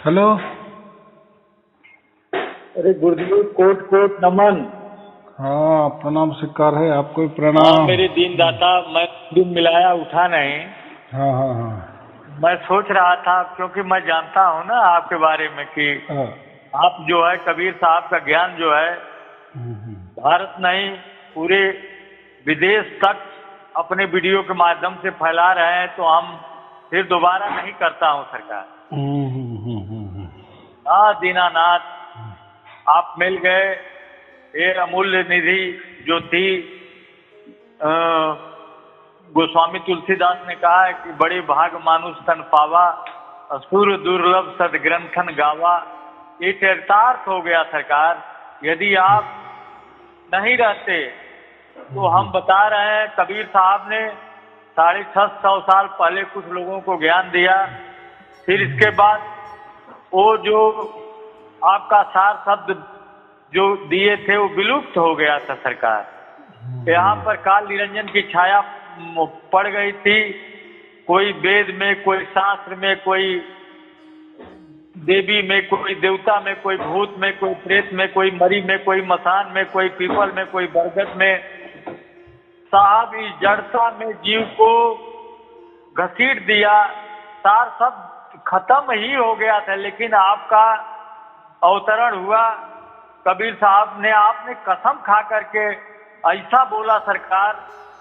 Hello. अरे गुरुदेव coat coat नमन। हाँ, प्रणाम स्वीकार है, आपको भी हाँ प्रणाम। मेरे दीन दाता, मैं दिन मिलाया उठा नहीं। हाँ हाँ हाँ मैं सोच रहा था क्योंकि मैं जानता हूँ ना आपके बारे में कि हाँ। आप जो है कबीर साहब का ज्ञान जो है हम्म। भारत नहीं पूरे विदेश तक अपने वीडियो के माध्यम से फैला रहे हैं, तो हम फिर दोबारा नहीं करता हूँ सरकार। हाँ दीनानाथ, आप मिल गए। ये अमूल्य निधि जो थी, गोस्वामी तुलसीदास ने कहा है कि बड़े भाग मानुष तन पावा, असुर दुर्लभ सदग्रंथन गावा। ये चरितार्थ हो गया सरकार। यदि आप नहीं रहते तो हम बता रहे हैं, कबीर साहब ने 650 साल पहले कुछ लोगों को ज्ञान दिया, फिर इसके बाद वो जो आपका सार शब्द जो दिए थे वो विलुप्त हो गया था सरकार। यहाँ पर काल निरंजन की छाया पड़ गई थी। कोई वेद में, कोई शास्त्र में, कोई देवी में, कोई देवता में, कोई भूत में, कोई प्रेत में, कोई मरी में, कोई मसान में, कोई पीपल में, कोई बरगद में। साहब इस जड़ता में जीव को घसीट दिया, सार सब खत्म ही हो गया था। लेकिन आपका अवतरण हुआ, कबीर साहब ने, आपने कसम खा करके ऐसा बोला सरकार,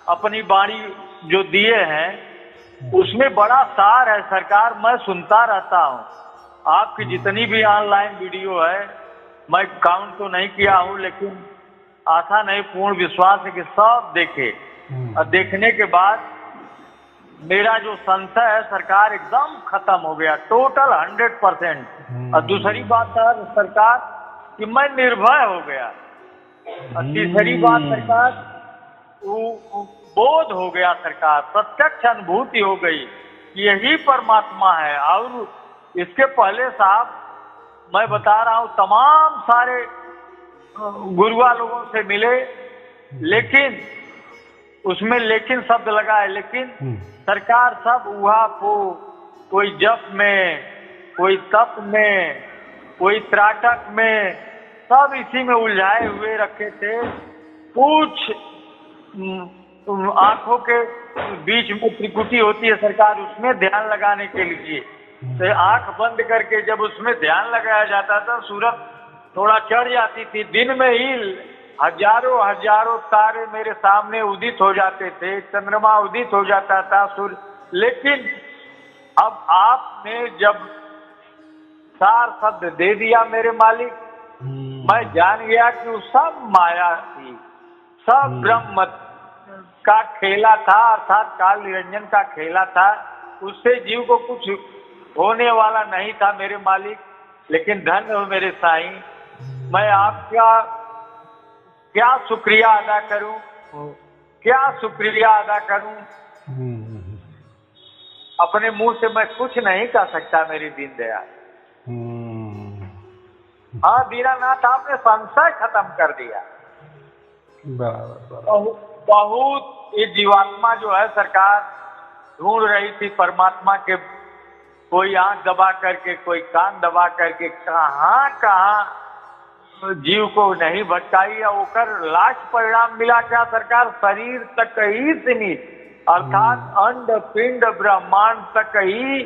अपनी वाणी जो दिए हैं उसमें बड़ा सार है सरकार। मैं सुनता रहता हूँ आपकी जितनी भी ऑनलाइन वीडियो है, मैं काउंट तो नहीं किया हूँ, लेकिन आशा नहीं पूर्ण विश्वास है कि सब देखे। और देखने के बाद मेरा जो संशय है सरकार एकदम खत्म हो गया, टोटल 100%। और दूसरी बात सरकार कि मैं निर्भय हो गया। और तीसरी बात सरकार, बोध हो गया सरकार, प्रत्यक्ष अनुभूति हो गई कि यही परमात्मा है। और इसके पहले साहब मैं बता रहा हूँ, तमाम सारे गुरुआ लोगों से मिले, लेकिन उसमें लेकिन शब्द लगा है। लेकिन सरकार सब उहा पो, कोई जप में, कोई तप में, कोई त्राटक में, सब इसी में उलझाए हुए रखे थे। कुछ आंखों के बीच में त्रिकुटी होती है सरकार, उसमें ध्यान लगाने के लिए तो आंख बंद करके जब उसमें ध्यान लगाया जाता था, सूरज थोड़ा चढ़ जाती थी। दिन में ही हजारों हजारों तारे मेरे सामने उदित हो जाते थे, चंद्रमा उदित हो जाता था, सूर्य। लेकिन अब आपने जब सार शब्द दे दिया मेरे मालिक, मैं जान गया कि वो सब माया थी, सब ब्रह्म का खेला था, अर्थात काल निरंजन का खेला था। उससे जीव को कुछ होने वाला नहीं था मेरे मालिक। लेकिन धन्य हो मेरे साईं, मैं आपका क्या शुक्रिया अदा करूं, क्या शुक्रिया अदा करूं। अपने मुंह से मैं कुछ नहीं कह सकता मेरी दीन दयाल। हाँ दीनानाथ, आपने संशय खत्म कर दिया। बहुत ये जीवात्मा जो है सरकार ढूंढ रही थी परमात्मा के, कोई आंख दबा करके, कोई कान दबा करके, कहाँ कहाँ जीव को नहीं भटकाई। और लास्ट परिणाम मिला क्या सरकार, शरीर तक ही सीमित, अर्थात अंड पिंड ब्रह्मांड तक ही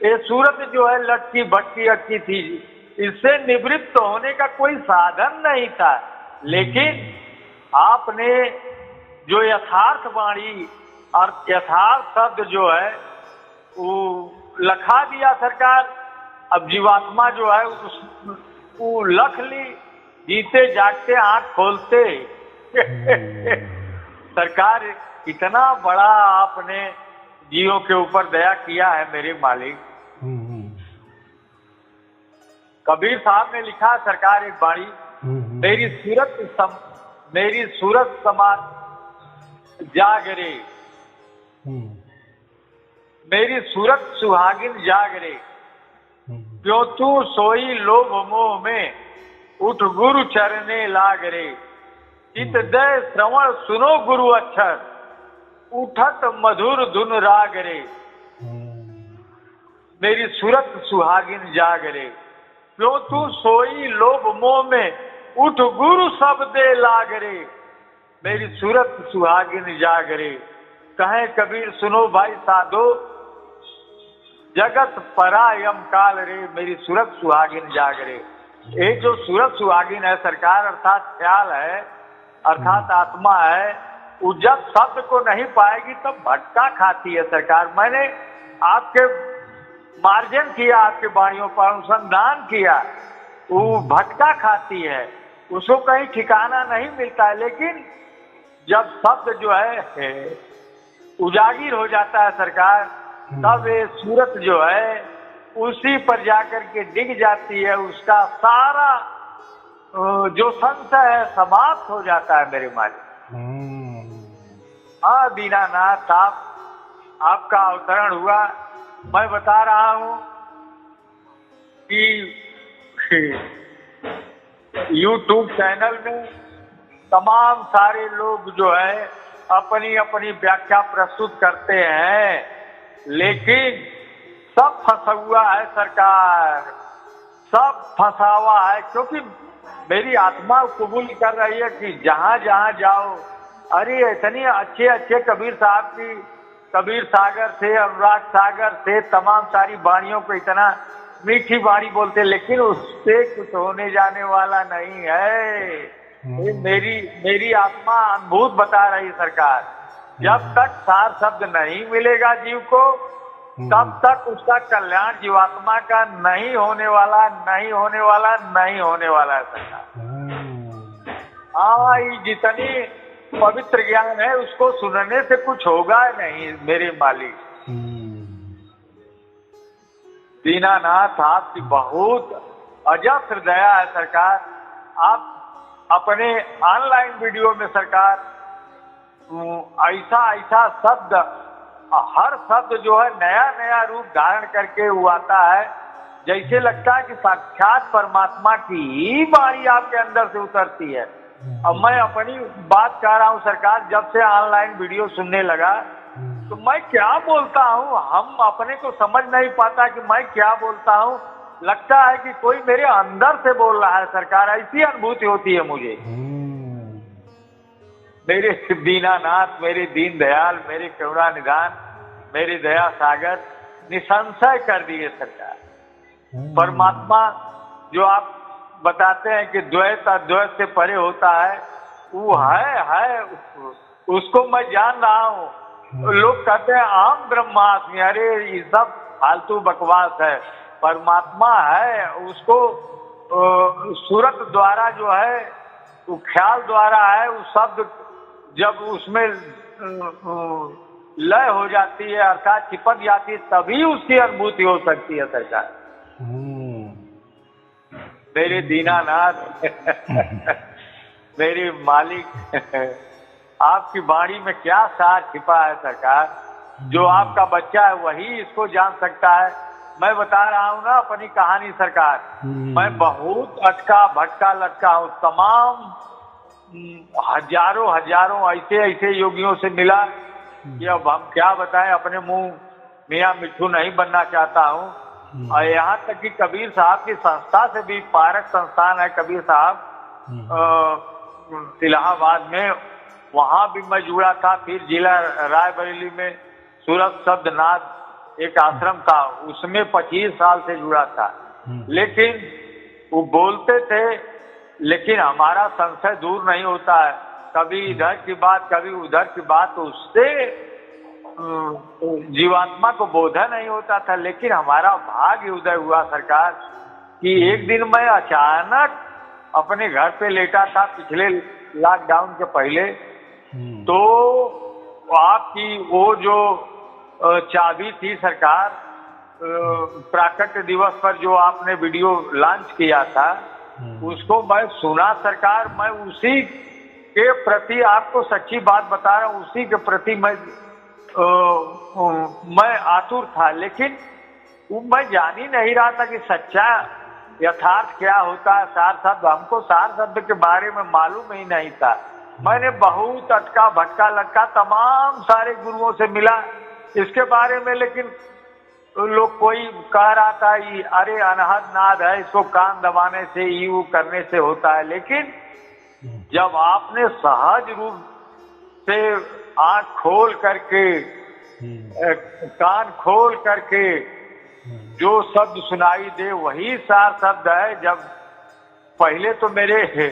ये सूरत जो है लटकी भटकी अटकी थी। इससे निवृत्त होने का कोई साधन नहीं था। लेकिन आपने जो यथार्थ वाणी और यथार्थ शब्द जो है वो लखा दिया सरकार। अब जीवात्मा जो है वो लख ली, जीते जागते आंख खोलते। सरकार इतना बड़ा आपने जीवों के ऊपर दया किया है मेरे मालिक। कबीर साहब ने लिखा सरकार एक बाणी, मेरी सूरत समाज जाग रे, मेरी सूरत सुहागिन जाग रे, क्यों तू सोई लोभ मोह में, उठ गुरु चरने लाग रे। चित दय श्रवण सुनो गुरु अक्षर, उठत मधुर धुन राग रे। मेरी सूरत सुहागिन जागरे। क्यों तू सोई लोभ मोह में, उठ गुरु सब दे लागरे। मेरी सूरत सुहागिन जागरे। कहे कबीर सुनो भाई साधो, जगत परायम काल रे। मेरी सूरत सुहागिन जागरे। ये जो सूरत सुहागिन है सरकार, अर्थात ख्याल है, अर्थात आत्मा है, वो जब शब्द को नहीं पाएगी तब तो भटका खाती है सरकार। मैंने आपके मार्जन किया, आपके वाणियों पर अनुसंधान किया, वो भटका खाती है, उसको कहीं ठिकाना नहीं मिलता है। लेकिन जब शब्द जो है उजागिर हो जाता है सरकार, तब ये सूरत जो है उसी पर जाकर के डिग जाती है, उसका सारा जो संशय है समाप्त हो जाता है मेरे मालिक। हाँ दीनानाथ, आपका अवतरण हुआ। मैं बता रहा हूं कि YouTube चैनल में तमाम सारे लोग जो है अपनी अपनी व्याख्या प्रस्तुत करते हैं, लेकिन सब फंसा हुआ है सरकार, सब फंसा हुआ है। क्योंकि मेरी आत्मा कबूल कर रही है कि जहां जहां जाओ, अरे इतनी अच्छे अच्छे कबीर साहब की, कबीर सागर से, अनुराग सागर से तमाम सारी वाणियों को इतना मीठी वाणी बोलते, लेकिन उससे कुछ होने जाने वाला नहीं है। ये मेरी आत्मा अनुभूत बता रही सरकार। जब तक सार शब्द नहीं मिलेगा जीव को, तब तक उसका कल्याण जीवात्मा का नहीं होने वाला, नहीं होने वाला, नहीं होने वाला है सरकार। हाँ, ये जितनी पवित्र ज्ञान है उसको सुनने से कुछ होगा नहीं मेरे मालिक। दीनानाथ, आपकी बहुत अजस्र दया है सरकार। आप अपने ऑनलाइन वीडियो में सरकार ऐसा ऐसा शब्द, हर शब्द जो है नया नया रूप धारण करके वो आता है, जैसे लगता है कि साक्षात परमात्मा की ही वाणी आपके अंदर से उतरती है। अब मैं अपनी बात कह रहा हूँ सरकार, जब से ऑनलाइन वीडियो सुनने लगा तो मैं क्या बोलता हूँ, हम अपने को समझ नहीं पाता कि मैं क्या बोलता हूँ। लगता है कि कोई मेरे अंदर से बोल रहा है सरकार, ऐसी अनुभूति होती है मुझे। मेरे दीनानाथ, मेरे दीन दयाल, मेरे करुणा निधान, मेरे दया सागर निसंशय कर दिए सरकार। परमात्मा जो आप बताते हैं कि द्वैत अद्वैत से परे होता है, वो है, उसको मैं जान रहा हूँ। लोग कहते हैं आम ब्रह्मास्मि, अरे ये सब फालतू बकवास है। परमात्मा है, उसको सूरत द्वारा जो है, वो ख्याल द्वारा है, वो शब्द जब उसमें लय हो जाती है, अर्थात चिपक जाती है, तभी उसकी अनुभूति हो सकती है सरकार। मेरे दीनानाथ मेरे मालिक, आपकी वाणी में क्या सार छिपा है सरकार। जो आपका बच्चा है वही इसको जान सकता है। मैं बता रहा हूँ ना अपनी कहानी सरकार, मैं बहुत अटका भटका लटका हूँ, तमाम हजारों ऐसे ऐसे योगियों से मिला कि अब हम क्या बताएं, अपने मुंह मियाँ मिट्ठू नहीं बनना चाहता हूँ। और यहाँ तक कि कबीर साहब की संस्था से भी, पारक संस्थान है कबीर साहब इलाहाबाद में, वहां भी मैं जुड़ा था। फिर जिला रायबरेली में सूरत शब्दनाथ एक आश्रम था, उसमें 25 साल से जुड़ा था। लेकिन वो बोलते थे, लेकिन हमारा संशय दूर नहीं होता है, कभी इधर की बात कभी उधर की बात, तो उससे जीवात्मा को बोधा नहीं होता था। लेकिन हमारा भाग्य उदय हुआ सरकार कि एक दिन मैं अचानक अपने घर पे लेटा था, पिछले लॉकडाउन के पहले, तो आपकी वो जो चाबी थी सरकार, प्राकट्य दिवस पर जो आपने वीडियो लॉन्च किया था, उसको मैं सुना सरकार। मैं उसी के प्रति, आपको सच्ची बात बता रहा हूँ, उसी के प्रति मैं आतुर था। लेकिन मैं जान ही नहीं रहा था कि सच्चा यथार्थ क्या होता है। सार शब्द, हमको सार शब्द के बारे में मालूम ही नहीं था। मैंने बहुत अटका भटका लटका, तमाम सारे गुरुओं से मिला इसके बारे में, लेकिन लोग कोई कह रहा था ये अरे अनहद नाद है, इसको कान दबाने से यू करने से होता है, लेकिन जब आपने सहज रूप से आंख खोल करके कान खोल करके जो शब्द सुनाई दे वही सार शब्द है। जब पहले तो मेरे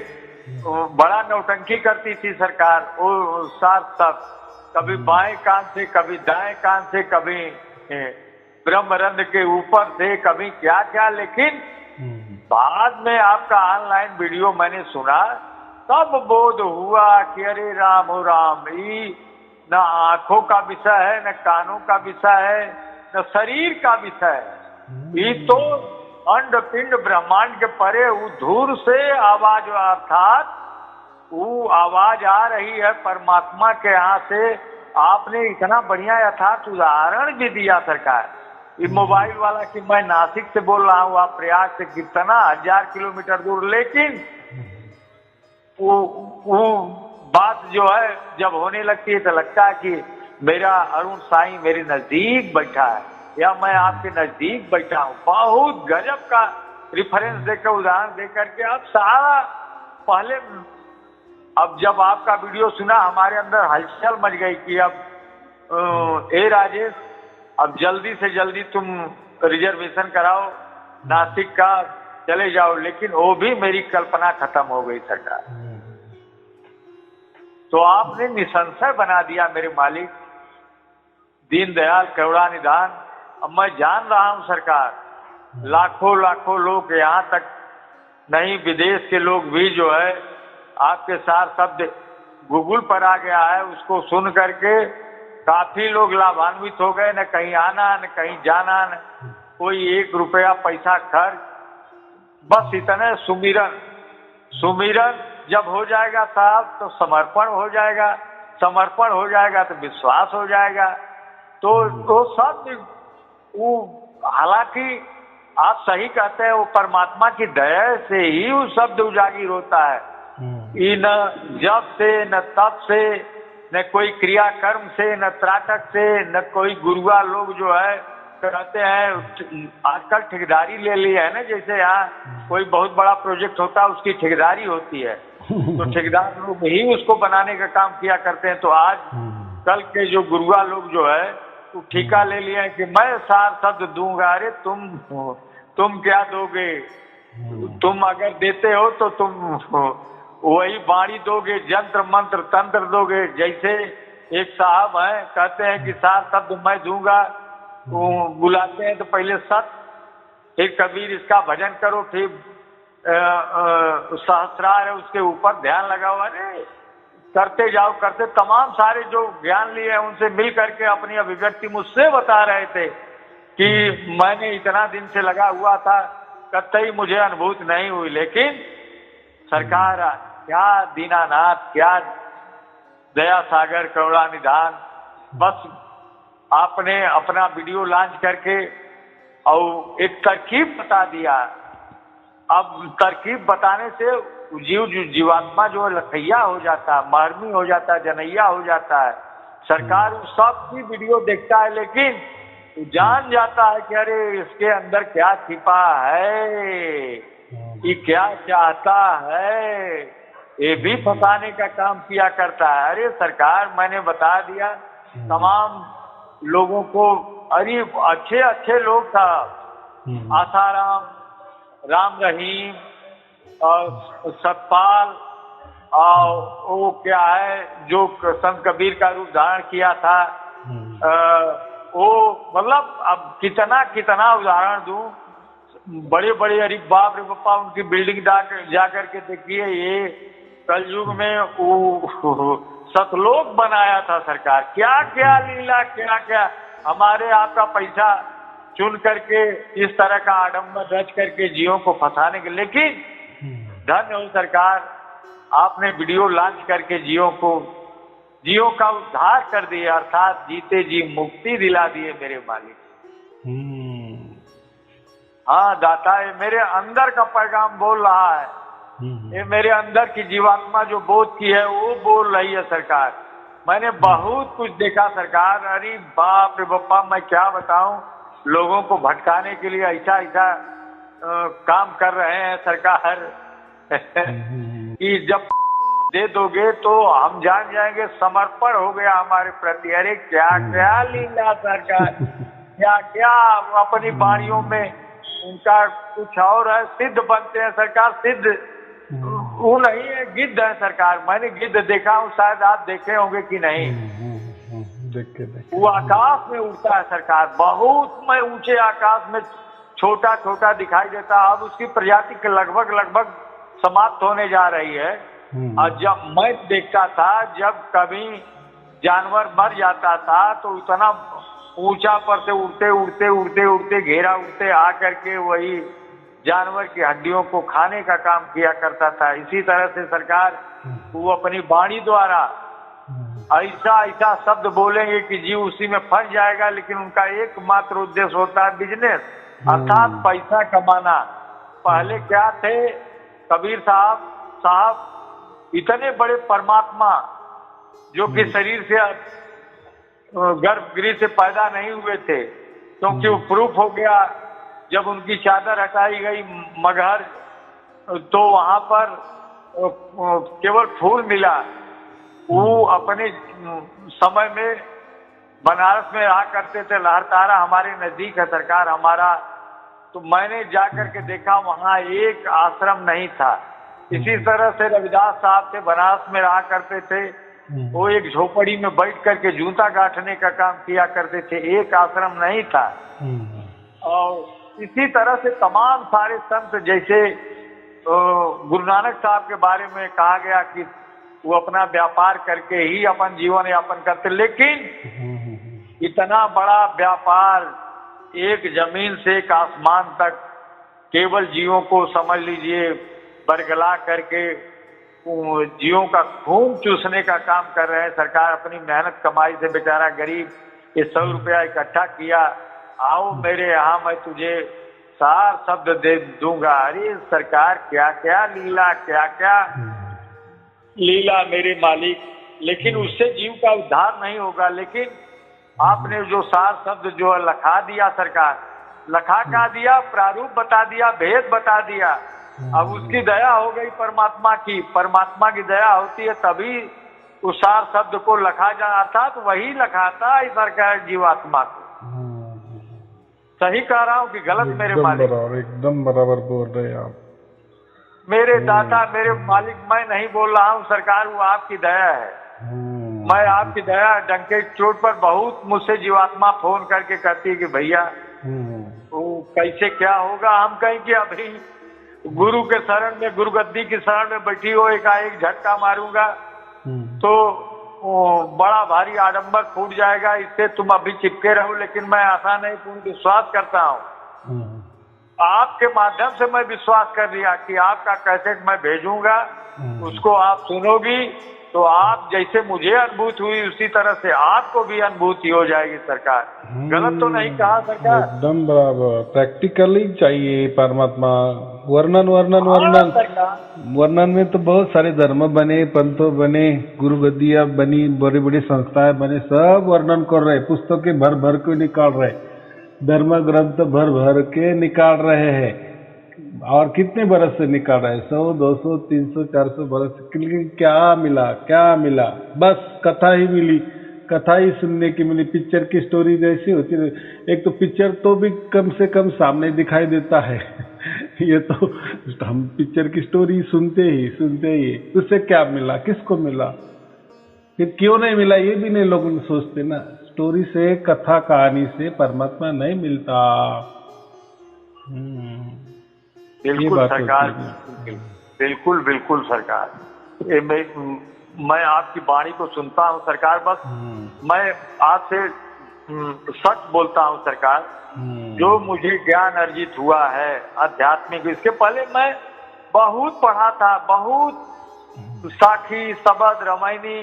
बड़ा नौटंकी करती थी सरकार, वो सार शब्द कभी बाएं कान से, कभी दाएं कान से, कभी ब्रह्मरंध्र के ऊपर से, कभी क्या क्या, लेकिन बाद में आपका ऑनलाइन वीडियो मैंने सुना तब बोध हुआ कि अरे राम हो राम, ये न आंखों का विषय है, न कानों का विषय है, न शरीर का विषय है। ये तो अंड पिंड ब्रह्मांड के परे धूर से आवाज, अर्थात वो आवाज आ रही है परमात्मा के यहाँ से। आपने इतना बढ़िया यथार्थ उदाहरण भी दिया सरकार, ये मोबाइल वाला, कि मैं नासिक से बोल रहा हूँ, आप प्रयाग से कितना 1000 किलोमीटर दूर, लेकिन वो बात जो है जब होने लगती है तो लगता है कि मेरा अरुण साईं मेरे नजदीक बैठा है या मैं आपके नजदीक बैठा हूँ। बहुत गजब का रिफरेंस देकर, उदाहरण देकर के अब सारा पहले, अब जब आपका वीडियो सुना हमारे अंदर हलचल मच गई कि अब ए राजेश, अब जल्दी से जल्दी तुम रिजर्वेशन कराओ नासिक का, चले जाओ, लेकिन वो भी मेरी कल्पना खत्म हो गई सरकार। तो आपने निसंशय बना दिया मेरे मालिक दीनदयाल करुणानिधान। अब मैं जान रहा हूं सरकार, लाखों लाखों लोग, यहाँ तक नहीं विदेश के लोग भी जो है आपके सार शब्द गूगल पर आ गया है, उसको सुन करके काफी लोग लाभान्वित हो गए, न कहीं आना न कहीं जाना, न कोई 1 रुपया पैसा खर्च, बस इतने सुमिरन। सुमिरन जब हो जाएगा साहब तो समर्पण हो जाएगा, समर्पण हो जाएगा तो विश्वास हो जाएगा। तो वो सब वो, हालांकि आप सही कहते हैं, वो परमात्मा की दया से ही वो शब्द उजागिर होता है। ये न जप से, न तप से, न कोई क्रियाकर्म से, न त्राटक से, न कोई गुरुआ लोग जो है कहते हैं, आजकल ठेकेदारी ले ली है ना, जैसे यहाँ कोई बहुत बड़ा प्रोजेक्ट होता है उसकी ठेकेदारी होती है, तो ठेकेदार लोग ही उसको बनाने का काम किया करते हैं। तो आज कल के जो गुरुआ लोग जो है तो ठेका ले लिया है कि मैं सार शब्द दूंगा। अरे तुम क्या दोगे? तुम अगर देते हो तो तुम वही बाणी दोगे, जंत्र मंत्र तंत्र दोगे। जैसे एक साहब हैं कहते हैं कि सार शब्द मैं दूंगा, वो बुलाते हैं तो पहले सत, फिर कबीर इसका भजन करो, फिर सहस्रार है उसके ऊपर ध्यान लगाओ। अरे करते जाओ, करते तमाम सारे जो ज्ञान लिए हैं उनसे मिल करके अपनी अभिव्यक्ति मुझसे बता रहे थे कि मैंने इतना दिन से लगा हुआ था, कतई मुझे अनुभूति नहीं हुई। लेकिन सरकार क्या दीनानाथ, क्या दया सागर करुणानिधान, बस आपने अपना वीडियो लॉन्च करके और एक तरकीब बता दिया। अब तरकीब बताने से जीवात्मा जो लखैया हो जाता है, मार्मी हो जाता है, जनैया हो जाता है। सरकार उस सब की वीडियो देखता है, लेकिन जान जाता है कि अरे इसके अंदर क्या छिपा है, ये क्या चाहता है, ये भी फंसाने का काम किया करता है। अरे सरकार मैंने बता दिया तमाम लोगों को। अरे अच्छे अच्छे लोग था, आसाराम, राम रहीम और सतपाल, और वो क्या है जो संत कबीर का रूप धारण किया था, वो मतलब अब कितना कितना उदाहरण दूं, बड़े बड़े, अरे बाप रे बापा, उनकी बिल्डिंग जा करके देखिए। ये कलयुग में वो सतलोक बनाया था सरकार। क्या क्या लीला, क्या क्या हमारे आपका पैसा चुन करके इस तरह का आडम्बर रच करके जियो को फंसाने के। लेकिन धन्य हो सरकार, आपने वीडियो लॉन्च करके जियो का उद्धार कर दिया, अर्थात जीते जी मुक्ति दिला दिए मेरे मालिक। हाँ दाता, ये मेरे अंदर का पैगाम बोल रहा है, ये मेरे अंदर की जीवात्मा जो बोध की है वो बोल रही है सरकार। मैंने बहुत कुछ देखा सरकार, अरे बाप रे बापा, मैं क्या बताऊं। लोगों को भटकाने के लिए ऐसा ऐसा काम कर रहे हैं सरकार कि जब दे दोगे तो हम जान जाएंगे समर्पण हो गया हमारे प्रति। अरे क्या क्या लीला सरकार, क्या क्या अपनी बाणियों में उनका कुछ और है। सिद्ध बनते हैं सरकार, सिद्ध वो नहीं है, गिद्ध है सरकार। मैंने गिद्ध देखा हूँ, शायद आप देखे होंगे कि नहीं। देखे वो आकाश में उड़ता है सरकार, बहुत में ऊंचे आकाश में छोटा छोटा दिखाई देता। अब उसकी प्रजाति लगभग समाप्त होने जा रही है। और जब मैं देखता था, जब कभी जानवर मर जाता था तो इतना ऊंचा पर से उड़ते घेरा उड़ते आ करके वही जानवर की हड्डियों को खाने का काम किया करता था। इसी तरह से सरकार वो अपनी वाणी द्वारा ऐसा ऐसा शब्द बोलेंगे कि जीव उसी में फंस जाएगा, लेकिन उनका एकमात्र उद्देश्य होता है बिजनेस, अर्थात पैसा कमाना। पहले क्या थे कबीर साहब इतने बड़े परमात्मा जो कि शरीर से गर्भगृह से पैदा नहीं हुए थे, क्योंकि वो प्रूफ हो गया जब उनकी चादर हटाई गई मगहर, तो वहां पर केवल फूल मिला। वो अपने समय में बनारस में रहा करते थे, लहरतारा हमारे नजदीक है सरकार हमारा। तो मैंने जाकर के देखा वहां एक आश्रम नहीं था। इसी तरह से रविदास साहब थे, बनारस में रहा करते थे, वो एक झोपड़ी में बैठ करके जूता गांठने का काम किया करते थे, एक आश्रम नहीं था। और इसी तरह से तमाम सारे संत, जैसे गुरु नानक साहब के बारे में कहा गया कि वो अपना व्यापार करके ही अपन जीवन यापन करते, लेकिन इतना बड़ा व्यापार एक जमीन से एक आसमान तक केवल जीवों को समझ लीजिए बरगला करके जीवों का खून चूसने का काम कर रहे हैं सरकार। अपनी मेहनत कमाई से बेचारा गरीब ये 100 रुपया इकट्ठा किया, आओ मेरे यहाँ मैं तुझे सार शब्द दे दूंगा। अरे सरकार क्या क्या लीला, क्या क्या लीला मेरे मालिक, लेकिन उससे जीव का उद्धार नहीं होगा। लेकिन आपने जो सार शब्द जो लखा दिया सरकार, लखा का दिया, प्रारूप बता दिया, भेद बता दिया। अब उसकी दया हो गई परमात्मा की, परमात्मा की दया होती है तभी उस सार शब्द को लखा जाता, तो वही लखाता है सरकार जीवात्मा को। सही कह रहा हूँ कि गलत मेरे मालिक? एकदम बराबर बोल रहे हैं आप मेरे दाता मेरे मालिक, मैं नहीं बोल रहा हूँ सरकार, वो आपकी दया है। मैं आपकी दया डंके चोट पर बहुत मुझसे जीवात्मा फोन करके कहती है कि भैया वो कैसे क्या होगा। हम कहें कि अभी गुरु के शरण में, गुरु गद्दी की शरण में बैठी हो, एकाएक झटका मारूंगा तो बड़ा भारी आडंबर फूट जाएगा, इससे तुम अभी चिपके रहो। लेकिन मैं आशा नहीं, पूर्ण विश्वास करता हूँ। आपके माध्यम से मैं विश्वास कर लिया कि आपका कैसेट मैं भेजूंगा, उसको आप सुनोगी तो आप जैसे मुझे अनुभूति हुई उसी तरह से आपको भी अनुभूति हो जाएगी सरकार। गलत तो नहीं कहा सरकार? एकदम बराबर, प्रैक्टिकली चाहिए परमात्मा। वर्णन में तो बहुत सारे धर्म बने, पंथों बने, गुरु गद्दियां बनी, बड़ी बड़ी संस्थाएं बने, सब वर्णन कर रहे, पुस्तकें भर भर के निकाल रहे, धर्म ग्रंथ भर भर के निकाल रहे हैं। और कितने बरस से निकाल रहे हैं, 100, 200, 300, 400 बरस। क्या मिला? बस कथा ही मिली, कथा ही सुनने की मिली। पिक्चर की स्टोरी जैसी होती है, एक तो पिक्चर तो भी कम से कम सामने दिखाई देता है ये तो हम पिक्चर की स्टोरी सुनते ही उससे क्या मिला, किसको मिला, फिर क्यों नहीं मिला, ये भी नहीं लोग सोचते ना। स्टोरी से, कथा कहानी से परमात्मा नहीं मिलता। बिल्कुल सरकार, बिल्कुल सरकार। मैं आपकी वाणी को सुनता हूँ सरकार, बस मैं आपसे सच बोलता हूँ सरकार। जो मुझे ज्ञान अर्जित हुआ है आध्यात्मिक, इसके पहले मैं बहुत पढ़ा था, बहुत साखी, सबद, रामायणी,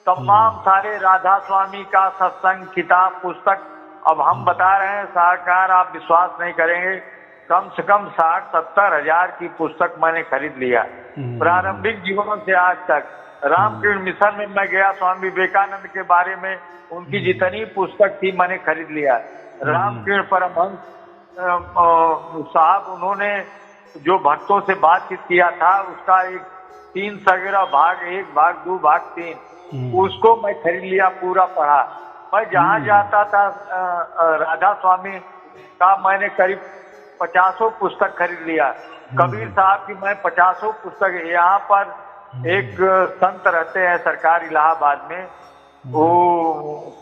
तमाम सारे राधा स्वामी का सत्संग, किताब, पुस्तक। अब हम बता रहे हैं सरकार, आप विश्वास नहीं करेंगे, कम से कम 60-70 हजार की पुस्तक मैंने खरीद लिया प्रारंभिक जीवन से आज तक। रामकृष्ण मिशन में मैं गया, स्वामी विवेकानंद के बारे में उनकी जितनी पुस्तक थी मैंने खरीद लिया। रामकृष्ण परमहंस साहब, उन्होंने जो भक्तों से बातचीत किया था उसका एक 3 सगरा भाग 1 भाग 2 भाग 3 उसको मैं खरीद लिया, पूरा पढ़ा। मैं जहाँ जाता था राधा स्वामी का मैंने करीब 50 पुस्तक खरीद लिया। कबीर साहब की मैं 50 पुस्तक। यहाँ पर एक संत रहते हैं सरकार इलाहाबाद में, वो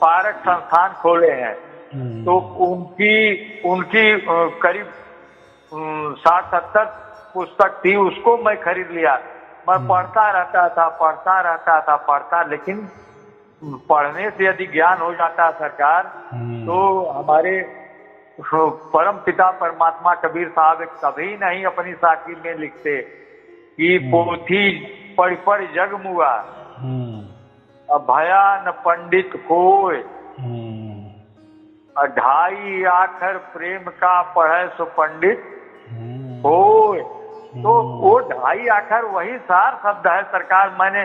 पारक संस्थान खोले हैं, तो उनकी करीब 60-70 पुस्तक थी, उसको मैं खरीद लिया। मैं पढ़ता रहता, लेकिन पढ़ने से यदि ज्ञान हो जाता सरकार, तो हमारे परम पिता परमात्मा कबीर साहब कभी नहीं अपनी साखी में लिखते कि पोथी पढ़ पढ़ जग मुआ, भया न पंडित कोय, 2.5 आखर प्रेम का पढ़े सो पंडित होय। तो वो 2.5 आखर वही सार शब्द है सरकार। मैंने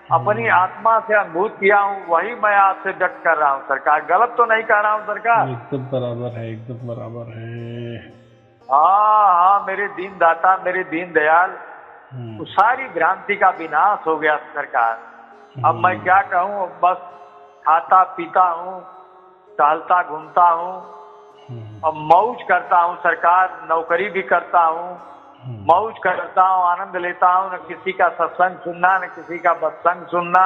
अपनी आत्मा से अनुभूत किया हूँ, वही मैं आपसे व्यक्त कर रहा हूँ सरकार। गलत तो नहीं कर रहा हूँ सरकार? एकदम बराबर है, एकदम बराबर है। हाँ, मेरे दीन दाता, मेरे दीन दयाल, सारी भ्रांति का विनाश हो गया सरकार। अब मैं क्या कहूँ, बस खाता पीता हूँ, टहलता घूमता हूँ, अब मौज करता हूँ सरकार। नौकरी भी करता हूँ, मौज करता हूँ, आनंद लेता हूँ। न किसी का सत्संग सुनना, न किसी का सत्संग सुनना,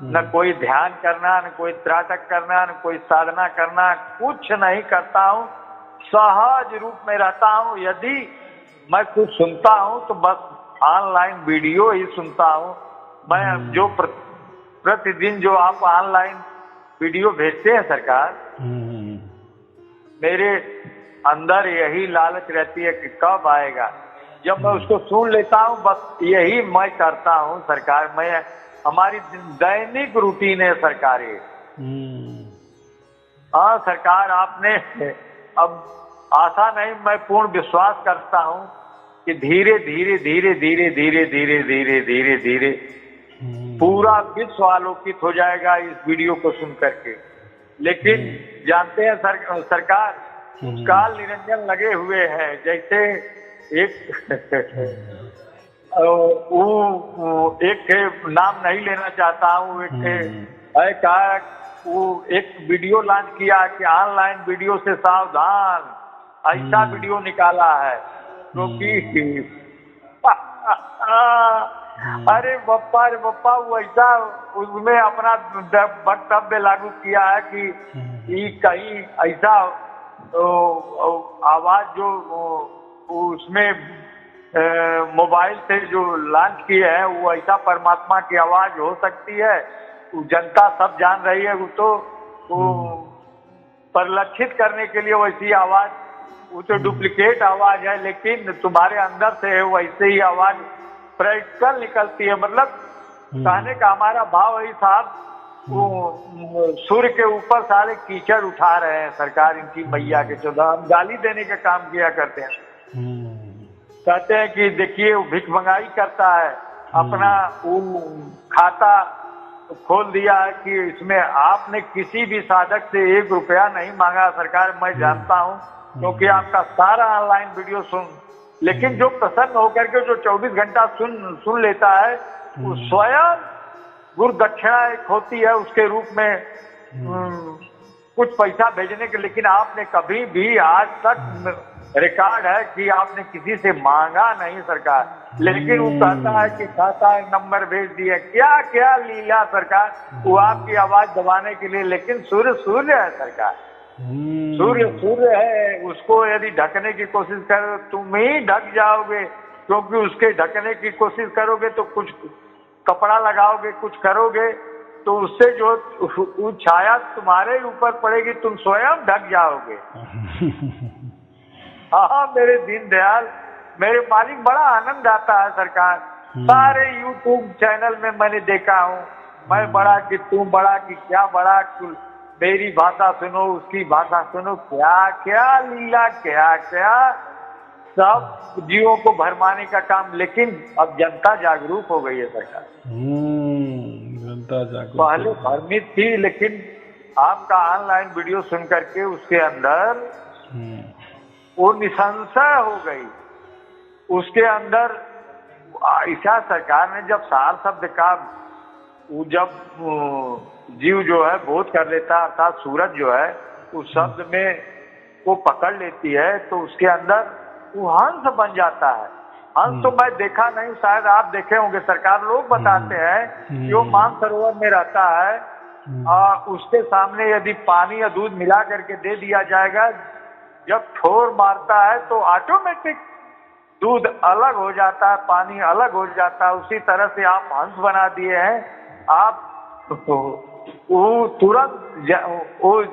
न कोई ध्यान करना, न कोई त्राटक करना, न कोई साधना करना, कुछ नहीं करता हूँ। सहज रूप में रहता हूँ। यदि मैं कुछ सुनता हूँ तो बस ऑनलाइन वीडियो ही सुनता हूँ। मैं जो प्रतिदिन जो आप ऑनलाइन वीडियो भेजते हैं सरकार, मेरे अंदर यही लालच रहती है कि कब आएगा। जब मैं उसको सुन लेता हूँ, बस यही मैं करता हूँ सरकार। मैं हमारी दैनिक रूटीन है सरकार ये। हाँ सरकार, आपने अब आशा नहीं, मैं पूर्ण विश्वास करता हूँ कि धीरे धीरे धीरे धीरे धीरे धीरे धीरे धीरे धीरे पूरा विश्व आलोकित हो जाएगा इस वीडियो को सुन करके। लेकिन जानते हैं सरकार, काल निरंजन लगे हुए हैं। जैसे एक नाम नहीं लेना चाहता हूँ, एक वीडियो लॉन्च किया कि ऑनलाइन वीडियो से सावधान, ऐसा वीडियो निकाला है क्योंकि अरे बप्पा रे बप्पा, वो ऐसा उसमें अपना वक्तव्य लागू किया है कि कहीं ऐसा आवाज जो उसमें मोबाइल से जो लॉन्च किए हैं, वो ऐसा परमात्मा की आवाज हो सकती है। जनता सब जान रही है, वो तो परिलक्षित करने के लिए वैसी आवाज, वो तो डुप्लीकेट आवाज है, लेकिन तुम्हारे अंदर से है वैसे ही आवाज प्रैक्टिकल निकलती है। मतलब कहने का हमारा भाव है साहब, वो सूर्य के ऊपर सारे कीचड़ उठा रहे हैं सरकार इनकी मैया के चौदह। हम गाली देने का काम किया करते हैं। कहते हैं कि देखिए वो भिख मंगाई करता है, अपना वो खाता खोल दिया है कि इसमें आपने किसी भी साधक से 1 रुपया नहीं मांगा सरकार। मैं जानता हूँ क्योंकि आपका सारा ऑनलाइन वीडियो लेकिन जो प्रसन्न होकर के जो 24 घंटा सुन लेता है, वो स्वयं गुरु दक्षिणा एक होती है उसके रूप में कुछ पैसा भेजने के। लेकिन आपने कभी भी आज तक रिकॉर्ड है कि आपने किसी से मांगा नहीं सरकार, लेकिन वो कहता है कि खाता नंबर भेज दिया। क्या क्या लीला सरकार, वो आपकी आवाज दबाने के लिए। लेकिन सूर्य सूर्य है सरकार, सूर्य सूर्य है, उसको यदि ढकने की कोशिश करो तुम ही ढक जाओगे, क्योंकि उसके ढकने की कोशिश करोगे तो कुछ कपड़ा लगाओगे, कुछ करोगे तो उससे जो छाया तुम्हारे ऊपर पड़ेगी, तुम स्वयं ढक जाओगे। हाँ मेरे दीन दयाल, मेरे मालिक, बड़ा आनंद आता है सरकार। सारे YouTube चैनल में मैंने देखा हूँ, मैं बड़ा कि तू बड़ा कि क्या बड़ा, मेरी भाषा सुनो उसकी भाषा सुनो, क्या क्या लीला, क्या क्या सब जीवों को भरमाने का काम। लेकिन अब जनता जागरूक हो गई है सरकार। जनता जागरूक, पहले भ्रमित थी, लेकिन आपका ऑनलाइन वीडियो सुन करके उसके अंदर हम्म, वो निसंशय हो गई। उसके अंदर ईशा सरकार ने जब सार शब्द का वो जब जीव जो है बोध कर लेता है, अर्थात सूरज जो है उस शब्द में वो पकड़ लेती है, तो उसके अंदर वो हंस बन जाता है। हंस तो मैं देखा नहीं, शायद आप देखे होंगे, सरकार लोग बताते हैं कि वो मानसरोवर में रहता है, उसके सामने यदि पानी या दूध मिला करके दे दिया जाएगा, जब ठोर मारता है तो ऑटोमेटिक दूध अलग हो जाता है, पानी अलग हो जाता है। उसी तरह से आप हंस बना दिए हैं। आप वो तुरंत वो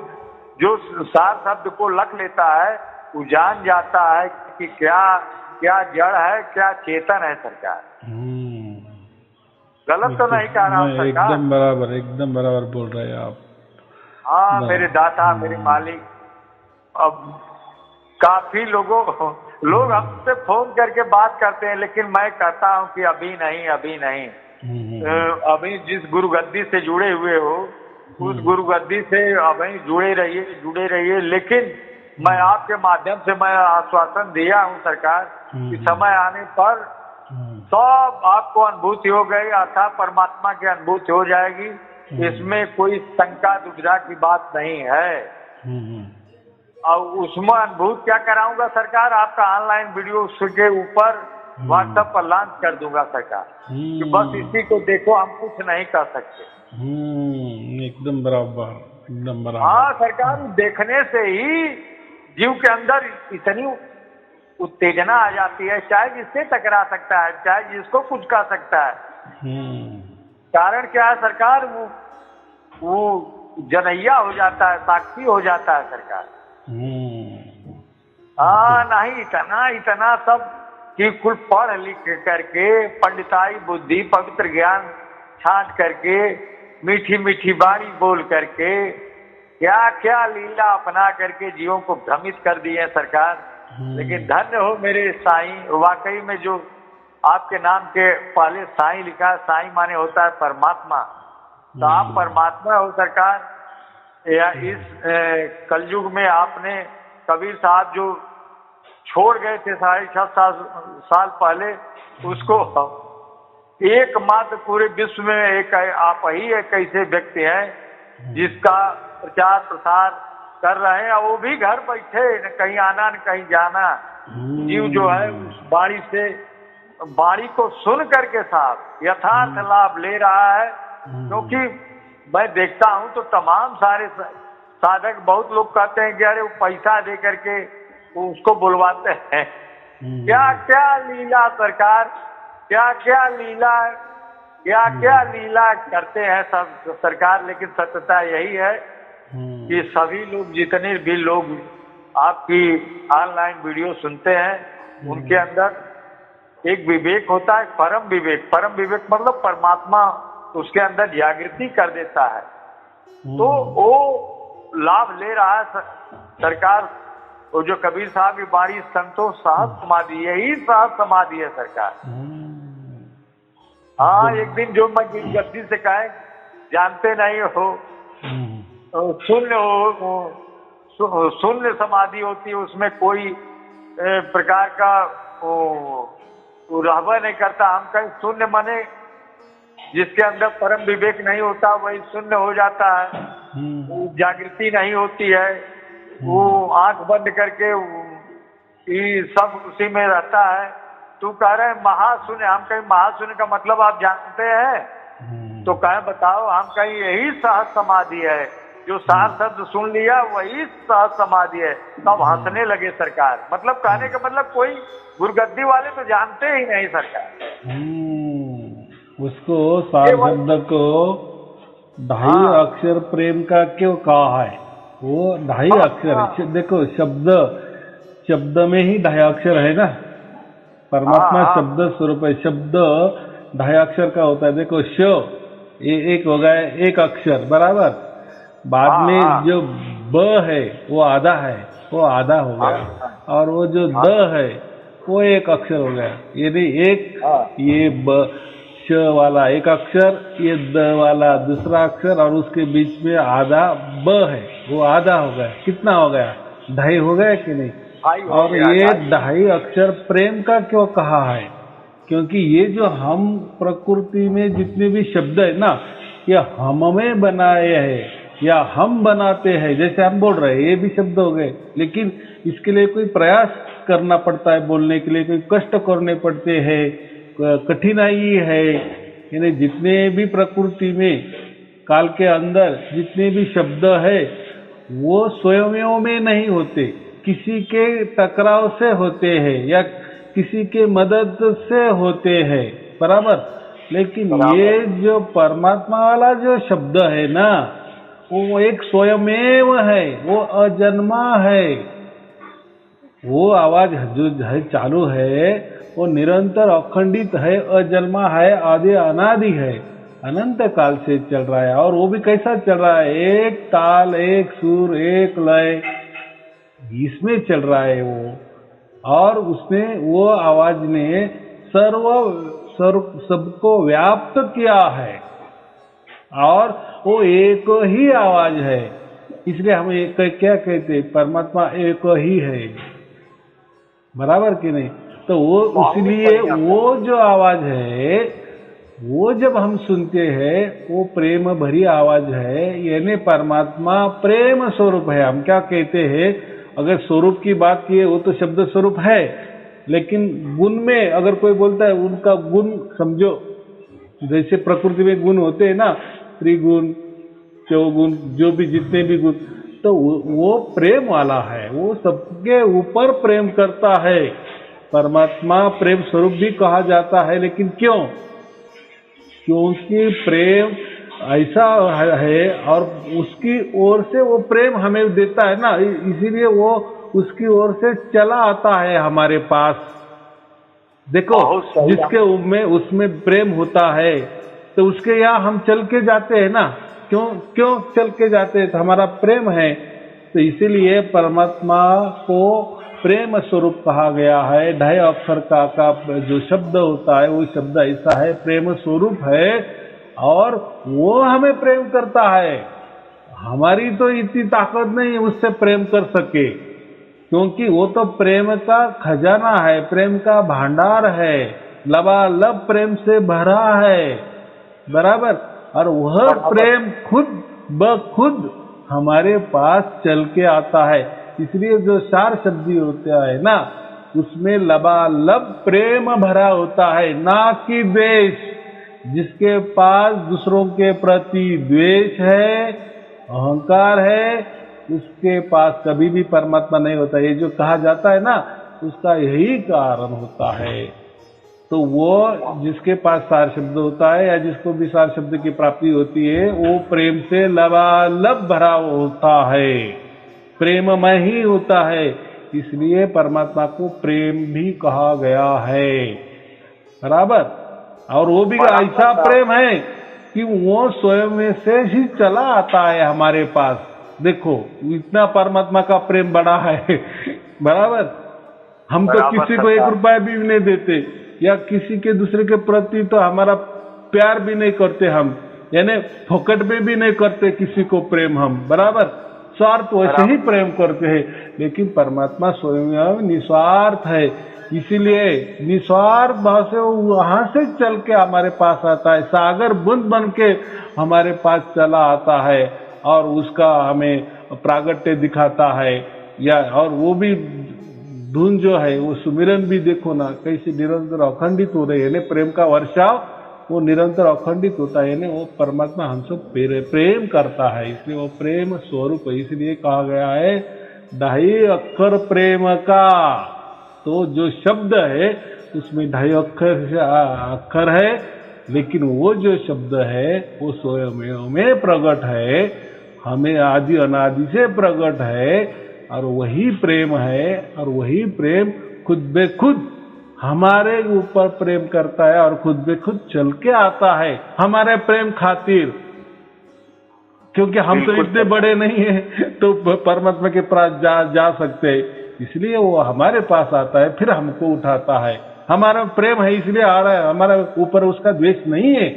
जो सार शब्द को लख लेता है वो जान जाता है कि क्या क्या जड़ है, क्या चेतन है। सरकार गलत तो नहीं कह रहा हूँ सरकार? एकदम बराबर बोल रहे हैं आप। हाँ मेरे दाता, मेरे मालिक। अब काफी लोग हमसे फोन करके बात करते हैं, लेकिन मैं कहता हूँ कि अभी नहीं, अभी नहीं। अभी जिस गुरु गद्दी से जुड़े हुए हो उस गुरु गद्दी से अभी जुड़े रहिए। लेकिन मैं आपके माध्यम से मैं आश्वासन दिया हूँ सरकार कि समय आने पर सब आपको अनुभूति हो गई, अर्थात परमात्मा की अनुभूति हो जाएगी। इसमें कोई शंका दुविधा की बात नहीं है। और उसमें अनुभूत क्या कराऊंगा सरकार? आपका ऑनलाइन वीडियो उसके ऊपर व्हाट्सएप पर लॉन्च कर दूंगा सरकार, कि बस इसी को देखो, हम कुछ नहीं कर सकते। एकदम बराबर। हाँ सरकार, देखने से ही जीव के अंदर इतनी उत्तेजना आ जाती है, चाहे जिससे टकरा सकता है, चाहे जिसको कुछ कर सकता है। कारण क्या है सरकार? वो जनैया हो जाता है, साक्षी हो जाता है सरकार। हाँ नहीं, इतना सब कि कुल पढ़ लिख करके पंडिताई बुद्धि पवित्र ज्ञान छांट करके मीठी मीठी बाणी बोल करके क्या क्या लीला अपना करके जीवों को भ्रमित कर दी है सरकार। लेकिन धन्य हो मेरे साईं, वाकई में जो आपके नाम के पहले साईं लिखा है, साईं माने होता है परमात्मा, तो आप परमात्मा हो सरकार। या इस कलयुग में आपने कबीर साहब जो छोड़ गए थे 6.5 साल पहले, उसको एकमात्र पूरे विश्व में एक आप ही एक ऐसे व्यक्ति हैं जिसका प्रचार प्रसार कर रहे हैं, और वो भी घर बैठे, न कहीं आना न कहीं जाना। जीव जो है उस बाणी को सुन करके साहब यथार्थ लाभ ले रहा है। क्योंकि मैं देखता हूं तो तमाम सारे साधक, बहुत लोग कहते हैं कि अरे वो पैसा दे करके उसको बुलवाते हैं। क्या क्या लीला सरकार, क्या क्या लीला करते हैं सब सरकार। लेकिन सत्यता यही है कि सभी लोग, जितने भी लोग आपकी ऑनलाइन वीडियो सुनते हैं, उनके अंदर एक विवेक होता है, परम विवेक मतलब परमात्मा उसके अंदर जागृति कर देता है। तो वो लाभ ले रहा है सरकार। वो जो कबीर साहब की बाणी संतोष सहज समाधि, यही सहज समाधि है सरकार। हाँ, एक दिन जो मैं गद्दी से कहे, जानते नहीं हो, शून्य समाधि होती है, उसमें कोई प्रकार का रहबा नहीं करता। हम कहीं शून्य माने जिसके अंदर परम विवेक नहीं होता वही शून्य हो जाता है, वो जागृति नहीं होती है, वो आंख बंद करके सब उसी में रहता है। तू कह रहे महाशून्य, हम कहीं महाशून्य का मतलब आप जानते हैं? तो कहें बताओ, हम कहीं यही सहज समाधि है, जो सार शब्द सुन लिया वही सहज समाधि है। तब हंसने लगे सरकार। मतलब कहने का मतलब कोई गुरुगद्दी वाले तो जानते ही नहीं सरकार। उसको सार शब्द को 2.5 अक्षर प्रेम का क्यों कहा है? वो 2.5 अक्षर, देखो शब्द में ही 2.5 अक्षर है ना। परमात्मा शब्द स्वरूप है। शब्द 2.5 अक्षर का होता है। देखो ये एक हो गया, एक अक्षर बराबर। बाद में जो ब है वो आधा है, वो आधा हो गया, और वो जो द है वो एक अक्षर हो गया। यदि एक ये श वाला एक अक्षर, ये द वाला दूसरा अक्षर और उसके बीच में आधा ब है, वो आधा हो गया। कितना हो गया? ढाई हो गया कि नहीं? और ये ढाई अक्षर प्रेम का क्यों कहा है? क्योंकि ये जो हम प्रकृति में जितने भी शब्द है ना, ये हममें बनाए हैं या हम बनाते हैं। जैसे हम बोल रहे हैं, ये भी शब्द हो गए, लेकिन इसके लिए कोई प्रयास करना पड़ता है, बोलने के लिए कोई कष्ट करने पड़ते हैं, कठिनाई है। यानी जितने भी प्रकृति में काल के अंदर जितने भी शब्द है वो स्वयं में नहीं होते, किसी के टकराव से होते हैं या किसी के मदद से होते हैं, बराबर। लेकिन ये जो परमात्मा वाला जो शब्द है ना, वो एक स्वयमेव है, वो अजन्मा है। वो आवाज जो है चालू है वो निरंतर अखंडित है, अजन्मा है, आदि अनादि है, अनंत काल से चल रहा है। और वो भी कैसा चल रहा है? एक ताल, एक सुर, एक लय, इसमें चल रहा है वो। और उसने, वो आवाज ने सबको व्याप्त किया है और वो एक ही आवाज है। इसलिए हम एक क्या कहते हैं? परमात्मा एक ही है, बराबर कि नहीं? तो वो इसलिए वो जो आवाज है वो जब हम सुनते हैं वो प्रेम भरी आवाज है, यानी परमात्मा प्रेम स्वरूप है। हम क्या कहते हैं? अगर स्वरूप की बात की है वो तो शब्द स्वरूप है, लेकिन गुण में अगर कोई बोलता है उनका गुण समझो, जैसे प्रकृति में गुण होते हैं ना, त्रिगुण, चौगुण, जो भी जितने भी गुण, तो वो प्रेम वाला है, वो सबके ऊपर प्रेम करता है। परमात्मा प्रेम स्वरूप भी कहा जाता है, लेकिन क्यों? क्योंकि प्रेम ऐसा है और उसकी ओर से वो प्रेम हमें देता है ना, इसीलिए वो उसकी ओर से चला आता है हमारे पास। देखो, जिसके उसमें प्रेम होता है तो उसके यहाँ हम चल के जाते हैं ना। क्यों चल के जाते हैं? तो हमारा प्रेम है। तो इसीलिए परमात्मा को प्रेम स्वरूप कहा गया है। ढाई अक्षर का जो शब्द होता है वो शब्द ऐसा है, प्रेम स्वरूप है और वो हमें प्रेम करता है। हमारी तो इतनी ताकत नहीं उससे प्रेम कर सके, क्योंकि वो तो प्रेम का खजाना है, प्रेम का भंडार है, लबालब प्रेम से भरा है, बराबर। और वह प्रेम खुद ब खुद हमारे पास चल के आता है। इसलिए जो चार शब्दी होता है ना, उसमें लबालब प्रेम भरा होता है, ना कि द्वेष। जिसके पास दूसरों के प्रति द्वेष है, अहंकार है, उसके पास कभी भी परमात्मा नहीं होता। ये जो कहा जाता है ना, उसका यही कारण होता है। तो वो जिसके पास सार शब्द होता है या जिसको भी सार शब्द की प्राप्ति होती है, वो प्रेम से लबालब भरा होता है, प्रेममय ही होता है। इसलिए परमात्मा को प्रेम भी कहा गया है, बराबर। और वो भी ऐसा प्रेम है कि वो स्वयं में से ही चला आता है हमारे पास। देखो, इतना परमात्मा का प्रेम बड़ा है, बराबर। हम तो किसी को 1 रुपया भी नहीं देते, या किसी के दूसरे के प्रति तो हमारा प्यार भी नहीं करते हम, यानी फोकट में भी नहीं करते किसी को प्रेम हम, बराबर। स्वार्थ वैसे ही प्रेम करते हैं, लेकिन परमात्मा स्वयं निस्वार्थ है। इसीलिए निस्वार्थ भाव से वो वहां से चल के हमारे पास आता है, सागर बूंद बन के हमारे पास चला आता है और उसका हमें प्रागट्य दिखाता है। या और वो भी धुन जो है, वो सुमिरन भी देखो ना कैसे निरंतर अखंडित हो रही है, यानी प्रेम का वर्षाव वो निरंतर अखंडित होता है, यानी वो परमात्मा हमसे प्रेम करता है, इसलिए वो प्रेम स्वरूप है। इसलिए कहा गया है ढाई अक्षर प्रेम का। तो जो शब्द है उसमें ढाई अक्षर है, लेकिन वो जो शब्द है वो स्वयं में प्रकट है, हमें आदि अनादि से प्रकट है, और वही प्रेम है। और वही प्रेम खुद बे खुद हमारे ऊपर प्रेम करता है और खुद बे खुद चल के आता है हमारे प्रेम खातिर। क्योंकि हम तो इतने बड़े नहीं हैं तो परमात्मा के पास जा सकते, इसलिए वो हमारे पास आता है, फिर हमको उठाता है हमारा प्रेम है इसलिए आ रहा है, हमारा ऊपर उसका द्वेष नहीं है।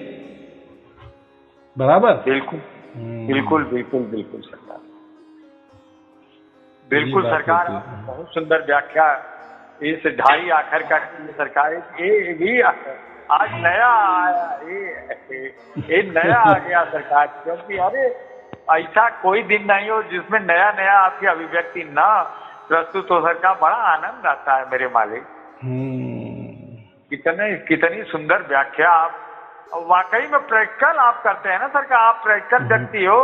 बराबर। बिल्कुल बिल्कुल बिल्कुल बिल्कुल सरकार, बिल्कुल ये बात सरकार, होती है। बहुत सुंदर व्याख्या इस ढाई आखिर का सरकार। ये भी आज नया आया, ये नया आ गया सरकार, क्योंकि अरे ऐसा कोई दिन नहीं हो जिसमें नया नया आपकी अभिव्यक्ति ना प्रस्तुत हो सरकार। बड़ा आनंद आता है मेरे मालिक। कितनी सुंदर व्याख्या आप, वाकई में प्रैक्टिकल आप करते हैं ना सरकार। आप प्रैक्टिकल व्यक्ति हो,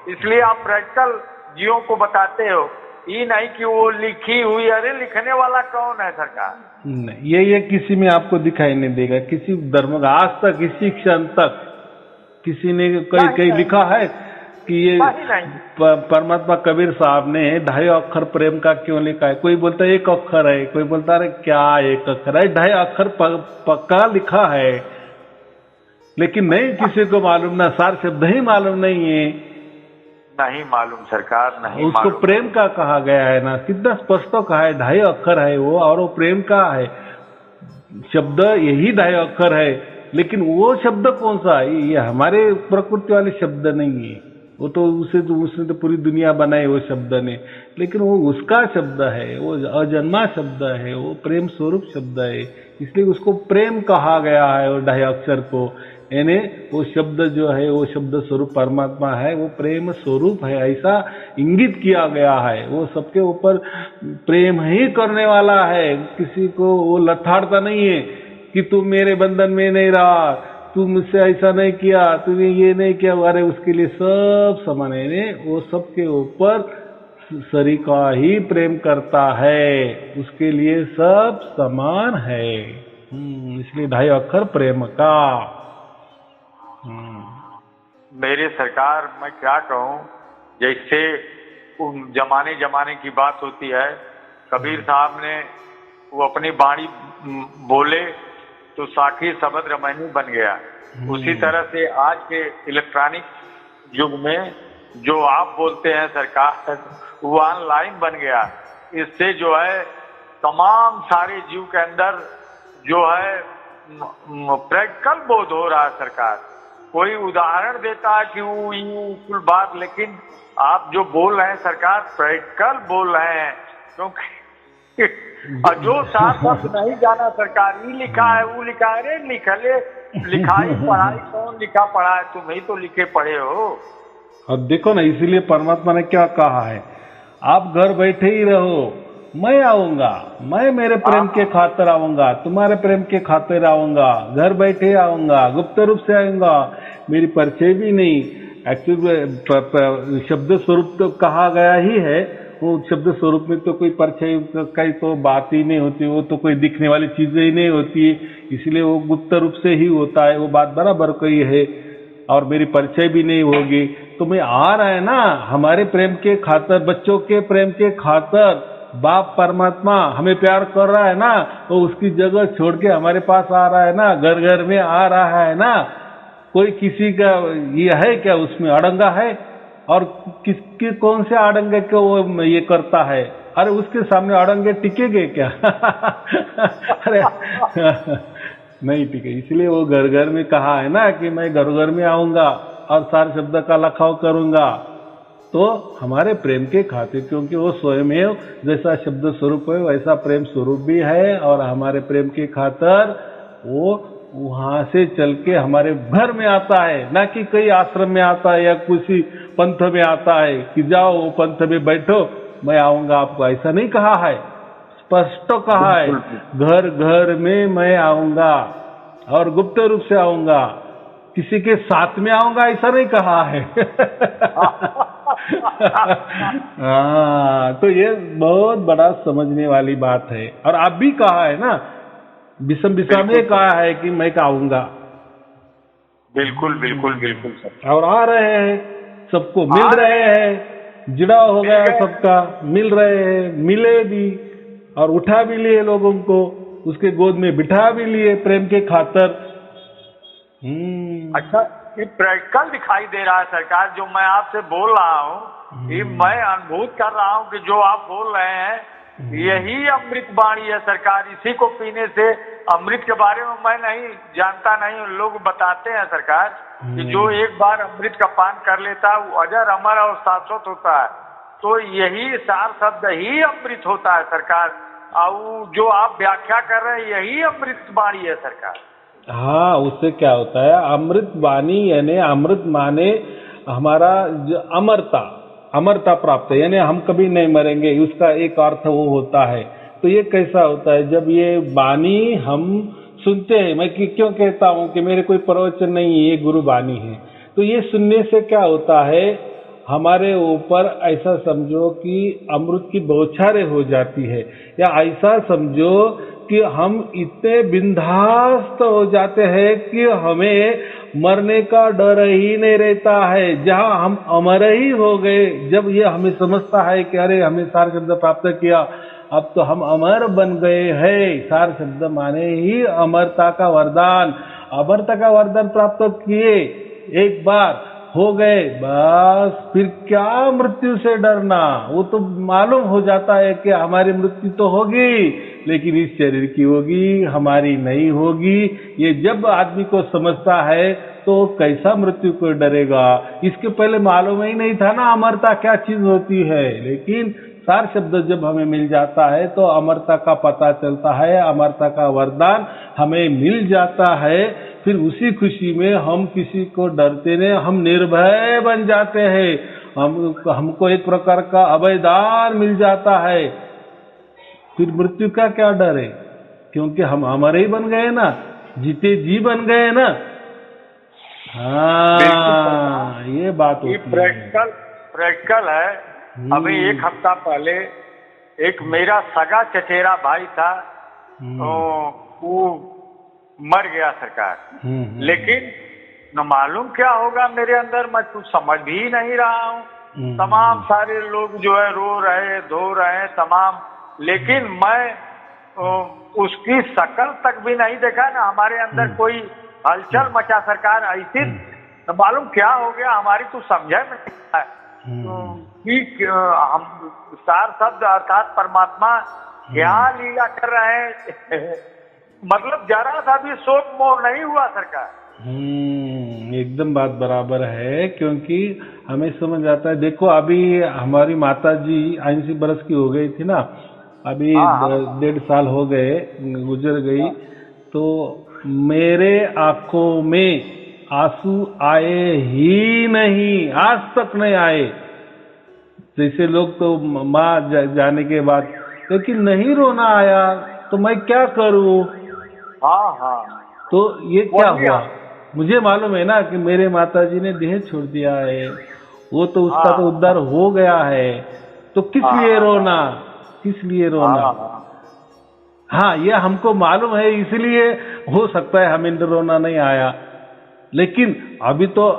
इसलिए आप प्रैक्टिकल जीवों को बताते हो, ये नहीं कि वो लिखी हुई। अरे लिखने वाला कौन है सरकार? नहीं, ये किसी में आपको दिखाई नहीं देगा, किसी धर्म का आज तक इसी क्षण तक किसी ने कहीं लिखा है कि ये परमात्मा कबीर साहब ने 2.5 अक्षर प्रेम का क्यों लिखा है? कोई बोलता है 1 अक्षर है, कोई बोलता है क्या 1 अक्षर है, 2.5 अक्षर पक्का लिखा है। लेकिन नहीं, किसी को मालूम ना, सार शब्द ही मालूम नहीं है, नहीं मालूम सरकार, नहीं उसको मालूम। प्रेम का कहा गया है ना, कितना स्पष्ट कहा है, 2.5 अक्षर है वो, और वो प्रेम का है शब्द, यही 2.5 अक्षर है। लेकिन वो शब्द कौन सा है? ये हमारे प्रकृति वाले शब्द नहीं है, वो तो उसने तो पूरी दुनिया बनाई वो शब्द ने, लेकिन वो उसका शब्द है, वो अजन्मा शब्द है, वो प्रेम स्वरूप शब्द है, इसलिए उसको प्रेम कहा गया है। वो 2.5 अक्षर को, यानी वो शब्द जो है वो शब्द स्वरूप परमात्मा है, वो प्रेम स्वरूप है, ऐसा इंगित किया गया है। वो सबके ऊपर प्रेम ही करने वाला है, किसी को वो लथाड़ता नहीं है कि तू मेरे बंधन में नहीं रहा, तू मुझसे ऐसा नहीं किया, तूने ये नहीं किया। अरे उसके लिए सब समान है, वो सबके ऊपर सरीका ही प्रेम करता है, उसके लिए सब समान है। इसलिए 2.5 अक्षर प्रेम का। मेरे सरकार, मैं क्या कहूँ, जैसे जमाने जमाने की बात होती है, कबीर साहब ने वो अपनी बाणी बोले तो साखी शब्द रमैनी बन गया। उसी तरह से आज के इलेक्ट्रॉनिक युग में जो आप बोलते हैं सरकार, वो ऑनलाइन बन गया। इससे जो है तमाम सारे जीव के अंदर जो है प्रैक्टिकल बोध हो रहा है सरकार। कोई उदाहरण देता है कि वो कुल बात, लेकिन आप जो बोल रहे हैं सरकार प्रैक्टिकल बोल रहे हैं, क्योंकि जो साथ नहीं जाना सरकार, ये लिखा है वो लिखा है, अरे लिखाई पढ़ाई कौन लिखा पढ़ा है? तुम ही तो लिखे पढ़े हो। अब देखो ना, इसीलिए परमात्मा ने क्या कहा है, आप घर बैठे ही रहो, मैं आऊंगा, मैं मेरे प्रेम के खातिर आऊंगा, तुम्हारे प्रेम के खातिर आऊंगा, घर बैठे आऊंगा, गुप्त रूप से आऊंगा, मेरी परिचय भी नहीं। एक्चुअली शब्द स्वरूप तो कहा गया ही है, वो शब्द स्वरूप में तो कोई परिचय का तो बात ही नहीं होती, वो तो कोई दिखने वाली चीजें ही नहीं होती, इसलिए वो गुप्त रूप से ही होता है। वो बात बराबर कही है, और मेरी परिचय भी नहीं होगी। तो मैं आ रहा है ना हमारे प्रेम के खातिर, बच्चों के प्रेम के खातिर, बाप परमात्मा हमें प्यार कर रहा है ना, तो उसकी जगह छोड़ के हमारे पास आ रहा है ना, घर घर में आ रहा है ना। कोई किसी का ये है क्या उसमें अड़ंगा है? और किसके कौन से अड़ंगे को वो ये करता है? अरे उसके सामने अड़ंगे टिकेंगे क्या? अरे नहीं टिके, इसलिए वो घर घर में कहा है ना कि मैं घर घर में आऊंगा और सारे शब्द का लखाव करूंगा, तो हमारे प्रेम के खातिर, क्योंकि वो स्वयं जैसा शब्द स्वरूप है वैसा प्रेम स्वरूप भी है, और हमारे प्रेम के खातिर वो वहां से चल के हमारे घर में आता है, ना कि कई आश्रम में आता है या किसी पंथ में आता है कि जाओ वो पंथ में बैठो मैं आऊंगा आपको, ऐसा नहीं कहा है, स्पष्ट कहा है, घर घर में मैं आऊंगा और गुप्त रूप से आऊंगा, किसी के साथ में आऊंगा ऐसा नहीं कहा है। हाँ, तो ये बहुत बड़ा समझने वाली बात है। और आप भी कहा है ना, विषम विषम में कहा है कि मैं आऊंगा। बिल्कुल बिल्कुल बिल्कुल सर। और आ रहे हैं, सबको मिल रहे हैं, जुड़ाव हो गया सबका, मिल रहे हैं, मिले भी और उठा भी लिए लोगों को, उसके गोद में बिठा भी लिए प्रेम के खातिर। अच्छा, ये प्रैक्टिकल दिखाई दे रहा है सरकार, जो मैं आपसे बोल रहा हूँ, ये मैं अनुभूत कर रहा हूँ कि जो आप बोल रहे हैं यही अमृत वाणी है सरकार। इसी को पीने से, अमृत के बारे में मैं नहीं जानता, नहीं लोग बताते हैं सरकार कि जो एक बार अमृत का पान कर लेता है वो अजर अमर और शाश्वत होता है। तो यही सार शब्द ही अमृत होता है सरकार, और जो आप व्याख्या कर रहे हैं यही अमृत वाणी है सरकार। हाँ, उससे क्या होता है, अमृत वाणी यानी अमृत माने हमारा जो अमरता, अमरता प्राप्त है, यानी हम कभी नहीं मरेंगे, उसका एक अर्थ वो होता है। तो ये कैसा होता है, जब ये वाणी हम सुनते हैं, मैं क्यों कहता हूँ कि मेरे कोई प्रवचन नहीं है, ये गुरु वाणी है, तो ये सुनने से क्या होता है, हमारे ऊपर ऐसा समझो कि अमृत की बौछारें हो जाती है, या ऐसा समझो कि हम इतने बिंदास्त हो जाते हैं कि हमें मरने का डर ही नहीं रहता है। जहां हम अमर ही हो गए, जब ये हमें समझता है कि अरे हमें सार शब्द प्राप्त किया, अब तो हम अमर बन गए हैं। सार शब्द माने ही अमरता का वरदान, अमरता का वरदान प्राप्त किए, एक बार हो गए, बस फिर क्या मृत्यु से डरना। वो तो मालूम हो जाता है कि हमारी मृत्यु तो होगी, लेकिन इस शरीर की होगी, हमारी नहीं होगी। ये जब आदमी को समझता है तो कैसा मृत्यु को डरेगा। इसके पहले मालूम ही नहीं था ना अमरता क्या चीज होती है, लेकिन सार शब्द जब हमें मिल जाता है तो अमरता का पता चलता है, अमरता का वरदान हमें मिल जाता है। फिर उसी खुशी में हम किसी को डरते नहीं, हम निर्भय बन जाते हैं। हमको एक प्रकार का अभयदान मिल जाता है। फिर मृत्यु का क्या डर है, क्योंकि हम अमर ही बन गए ना, जीते जी बन गए ना। हाँ, ये बात होती है, प्रैक्टिकल है। अभी एक हफ्ता पहले एक मेरा सगा चचेरा भाई था, वो मर गया सरकार, लेकिन न मालूम क्या होगा मेरे अंदर, मैं कुछ समझ भी नहीं रहा हूँ। तमाम सारे लोग जो है रो रहे, धो रहे तमाम, लेकिन मैं उसकी शक्ल तक भी नहीं देखा ना, हमारे अंदर कोई हलचल मचा सरकार। ऐसी न मालूम क्या हो गया, हमारी कुछ समझ में नहीं आया कि हम सार शब्द अर्थात परमात्मा क्या लीला कर रहे हैं। मतलब जरा सा भी शोक मोह नहीं हुआ सरकार। एकदम बात बराबर है, क्योंकि हमें समझ आता है। देखो अभी हमारी माता जी 80 बरस की हो गई थी ना, अभी 1.5 साल हो गए गुजर गई, तो मेरे आंखों में आंसू आए ही नहीं, आज तक नहीं आए। जैसे लोग तो माँ जाने के बाद, लेकिन नहीं रोना आया, तो मैं क्या करूं। तो ये क्या हुआ, मुझे मालूम है ना कि मेरे माताजी ने देह छोड़ दिया है, वो तो उसका तो उद्धार हो गया है, तो किस लिए रोना, किस लिए रोना। हाँ, ये हमको मालूम है, इसलिए हो सकता है हमें रोना नहीं आया, लेकिन अभी तो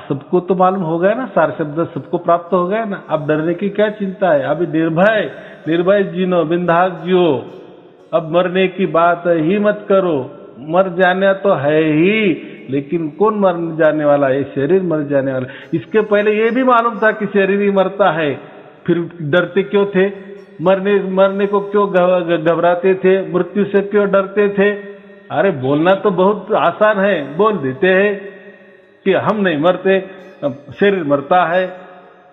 सबको तो मालूम हो गया ना, सार शब्द सबको प्राप्त हो गया ना। अब डरने की क्या चिंता है, अभी निर्भय निर्भय जीनो, बिंदास जियो। अब मरने की बात ही मत करो, मर जाना तो है ही, लेकिन कौन मर जाने वाला है, शरीर मर जाने वाला। इसके पहले ये भी मालूम था कि शरीर ही मरता है, फिर डरते क्यों थे, मरने को क्यों घबराते थे, मृत्यु से क्यों डरते थे। अरे बोलना तो बहुत आसान है, बोल देते हैं कि हम नहीं मरते, शरीर मरता है,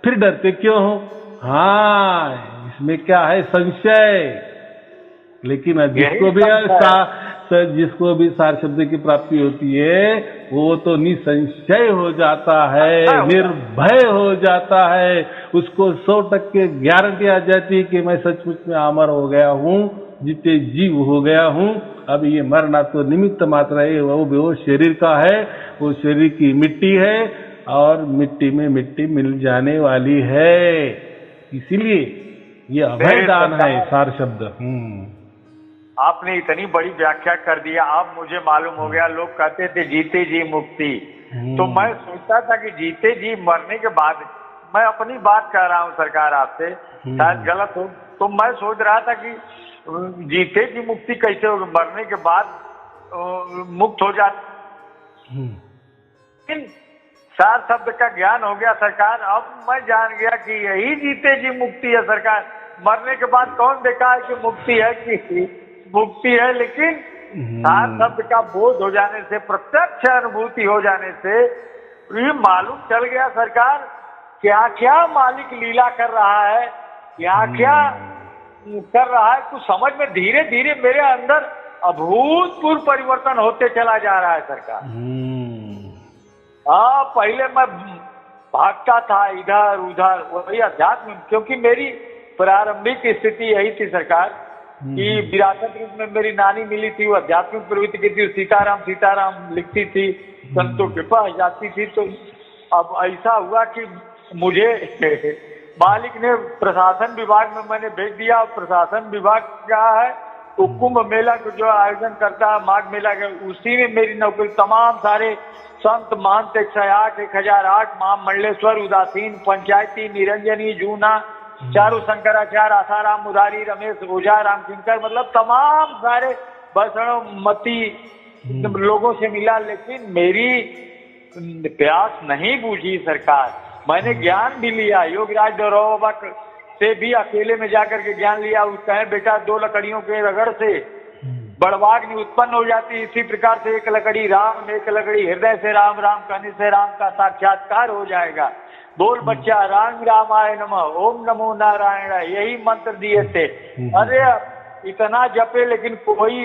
फिर डरते क्यों हो। हाँ, इसमें क्या है, संशय। लेकिन जिसको भी सार शब्द की प्राप्ति होती है, वो तो निसंशय हो जाता है, निर्भय हो जाता है। उसको 100% गारंटी आ जाती है कि मैं सचमुच में अमर हो गया हूँ, जीते जीव हो गया हूँ। अब ये मरना तो निमित्त मात्र है, वो शरीर का है, वो शरीर की मिट्टी है, और मिट्टी में मिट्टी मिल जाने वाली है। इसीलिए ये अभयदान है सार शब्द। आपने इतनी बड़ी व्याख्या कर दिया, अब मुझे मालूम हो गया। लोग कहते थे जीते जी मुक्ति, तो मैं सोचता था कि जीते जी मरने के बाद, मैं अपनी बात कह रहा हूँ सरकार आपसे, शायद गलत हो, तो मैं सोच रहा था कि जीते जी मुक्ति कैसे होगी, मरने के बाद मुक्त हो जाते। लेकिन सार शब्द का ज्ञान हो गया सरकार, अब मैं जान गया कि यही जीते जी मुक्ति है सरकार। मरने के बाद कौन देखा है कि मुक्ति है कि मुक्ति है, लेकिन सार शब्द का बोध हो जाने से, प्रत्यक्ष अनुभूति हो जाने से ये मालूम चल गया सरकार क्या क्या मालिक लीला कर रहा है, क्या क्या कर रहा है। कुछ समझ में धीरे धीरे मेरे अंदर अभूतपूर्व परिवर्तन होते चला जा रहा है सरकार। हाँ, पहले मैं भागता था इधर उधर, वही अध्यात्म, क्योंकि मेरी प्रारंभिक स्थिति यही थी सरकार कि विरासत रूप में मेरी नानी मिली थी, वो आध्यात्मिक प्रवृत्ति की थी, सीताराम सीताराम लिखती थी, संतों के पास जाती थी। तो अब ऐसा हुआ कि मुझे मालिक ने प्रशासन विभाग में मैंने भेज दिया। प्रशासन विभाग क्या है, तो कुंभ मेला को जो आयोजन करता है, माघ मेला का, उसी में मेरी नौकरी। तमाम सारे संत महंत 108, 1008, महामंडलेश्वर, उदासीन, पंचायती, निरंजनी, जूना, चारू शंकराचार्य, आसाराम, मुरारी, रमेश ओझा, रामशंकर, मतलब तमाम सारे बसणों मती लोगों से मिला, लेकिन मेरी प्यास नहीं बूझी सरकार। मैंने ज्ञान भी लिया, योगराज डोरो बाबा से भी अकेले में जाकर के ज्ञान लिया। उसका है बेटा 2 लकड़ियों के रगड़ से बड़वाग्नि उत्पन्न हो जाती, इसी प्रकार से 1 लकड़ी राम, 1 लकड़ी हृदय से राम, राम कहने से राम का साक्षात्कार हो जाएगा। बोल बच्चा राम रामाय नमः, ओम नमो नारायण, यही मंत्र दिए थे। अरे इतना जपे लेकिन कोई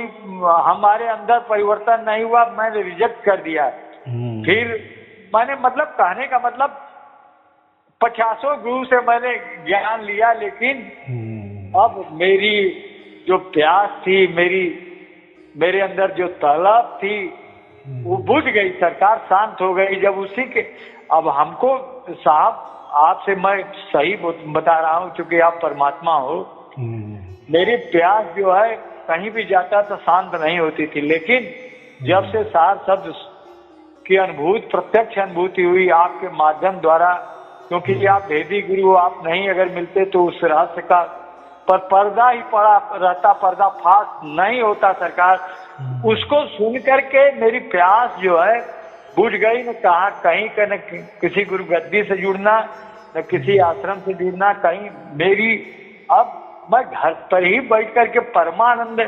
हमारे अंदर परिवर्तन नहीं हुआ, मैंने रिजेक्ट कर दिया। फिर मैंने, मतलब कहने का मतलब 50 गुरु से मैंने ज्ञान लिया, लेकिन अब मेरी जो प्यास थी, मेरे अंदर जो तलब थी, वो बुझ गई सरकार, शांत हो गई। जब उसी के, अब हमको साहब आपसे मैं सही बता रहा हूँ, क्योंकि आप परमात्मा हो, मेरी प्यास जो है कहीं भी जाता तो शांत नहीं होती थी, लेकिन जब से सार शब्द की अनुभूति, प्रत्यक्ष अनुभूति हुई आपके माध्यम द्वारा, क्योंकि आप भेदी गुरु, आप नहीं अगर मिलते तो उस रहस्य का पर पर्दा ही पड़ा रहता, पर्दा फाश नहीं होता सरकार। उसको सुन करके मेरी प्यास जो है बुझ गई। न कहा कहीं का, न किसी गुरु गद्दी से जुड़ना, न किसी आश्रम से जुड़ना, कहीं मेरी, अब मैं घर पर ही बैठ करके परमानंद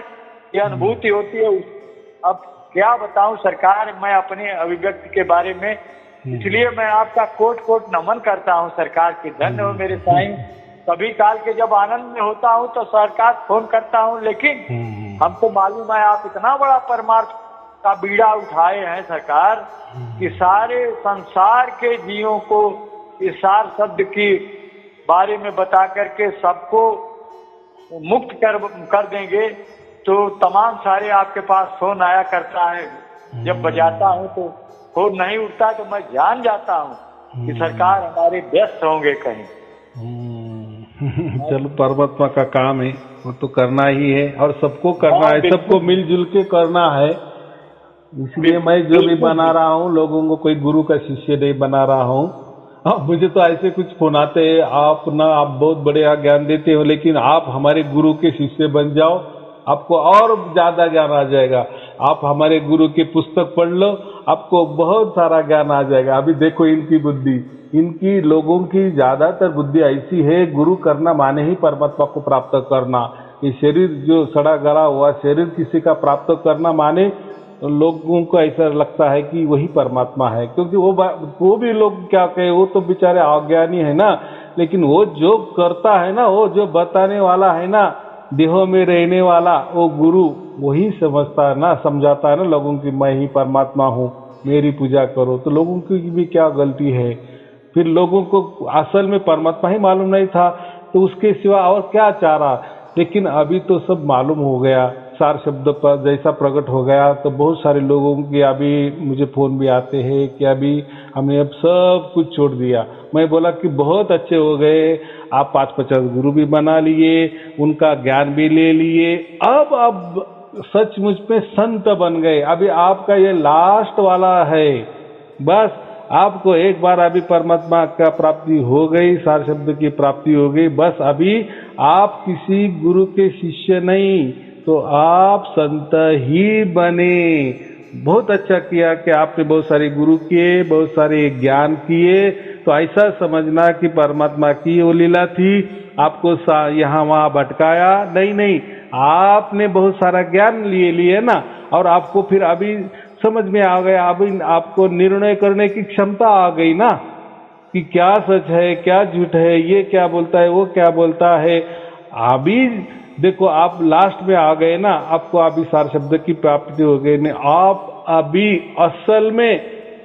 की अनुभूति होती है। अब क्या बताऊं सरकार मैं अपने अभिव्यक्ति के बारे में, इसलिए मैं आपका कोट कोट नमन करता हूं सरकार की। धन्य हो मेरे साईं। कभी काल के जब आनंद में होता हूं तो सरकार फोन करता हूं, लेकिन हमको मालूम है आप इतना बड़ा परमार्थ का बीड़ा उठाए हैं सरकार कि सारे संसार के जीवों को इस सार शब्द की बारे में बता करके सबको मुक्त कर देंगे। तो तमाम सारे आपके पास फोन आया करता है, जब बजाता हूं तो फोन नहीं उठता तो मैं जान जाता हूं कि सरकार हमारे व्यस्त होंगे कहीं। चलो, परमात्मा का काम है, वो तो करना ही है और सबको करना है, सबको मिलजुल के करना है। इसलिए मैं जो भी बना रहा हूँ, लोगों को कोई गुरु का शिष्य नहीं बना रहा हूँ। अब मुझे तो ऐसे कुछ फोन आते हैं, आप बहुत बढ़िया ज्ञान देते हो, लेकिन आप हमारे गुरु के शिष्य बन जाओ, आपको और ज्यादा ज्ञान आ जाएगा। आप हमारे गुरु की पुस्तक पढ़ लो, आपको बहुत सारा ज्ञान आ जाएगा। अभी देखो इनकी बुद्धि, इनकी लोगों की ज्यादातर बुद्धि ऐसी है, गुरु करना माने ही परमात्मा को प्राप्त करना। ये शरीर जो सड़ा गला हुआ शरीर किसी का प्राप्त करना माने लोगों को ऐसा लगता है कि वही परमात्मा है, क्योंकि वो भी लोग क्या कहे, वो तो बेचारे अज्ञानी है ना, लेकिन वो जो करता है ना, वो जो बताने वाला है ना, देहों में रहने वाला वो गुरु, वही समझता है ना, समझाता है ना लोगों की मैं ही परमात्मा हूँ, मेरी पूजा करो। तो लोगों की भी क्या गलती है? फिर लोगों को असल में परमात्मा ही मालूम नहीं था, तो उसके सिवा और क्या चारा। लेकिन अभी तो सब मालूम हो गया, सार शब्द पर जैसा प्रकट हो गया, तो बहुत सारे लोगों के अभी मुझे फोन भी आते हैं कि अभी हमने अब सब कुछ छोड़ दिया। मैं बोला कि बहुत अच्छे हो गए, आप 5-50 गुरु भी बना लिए, उनका ज्ञान भी ले लिए, अब सचमुच में संत बन गए। अभी आपका ये लास्ट वाला है, बस आपको एक बार अभी परमात्मा का प्राप्ति हो गई, सार शब्द की प्राप्ति हो गई। बस अभी आप किसी गुरु के शिष्य नहीं, तो आप संत ही बने। बहुत अच्छा किया कि आपने बहुत सारे गुरु किए, बहुत सारे ज्ञान किए। तो ऐसा समझना कि परमात्मा की वो लीला थी आपको यहाँ वहाँ भटकाया, नहीं नहीं, आपने बहुत सारा ज्ञान लिए ना, और आपको फिर अभी समझ में आ गया, अभी आपको निर्णय करने की क्षमता आ गई ना कि क्या सच है क्या झूठ है, ये क्या बोलता है वो क्या बोलता है। अभी देखो आप लास्ट में आ गए ना, आपको अभी सार शब्द की प्राप्ति हो गई, नहीं आप अभी असल में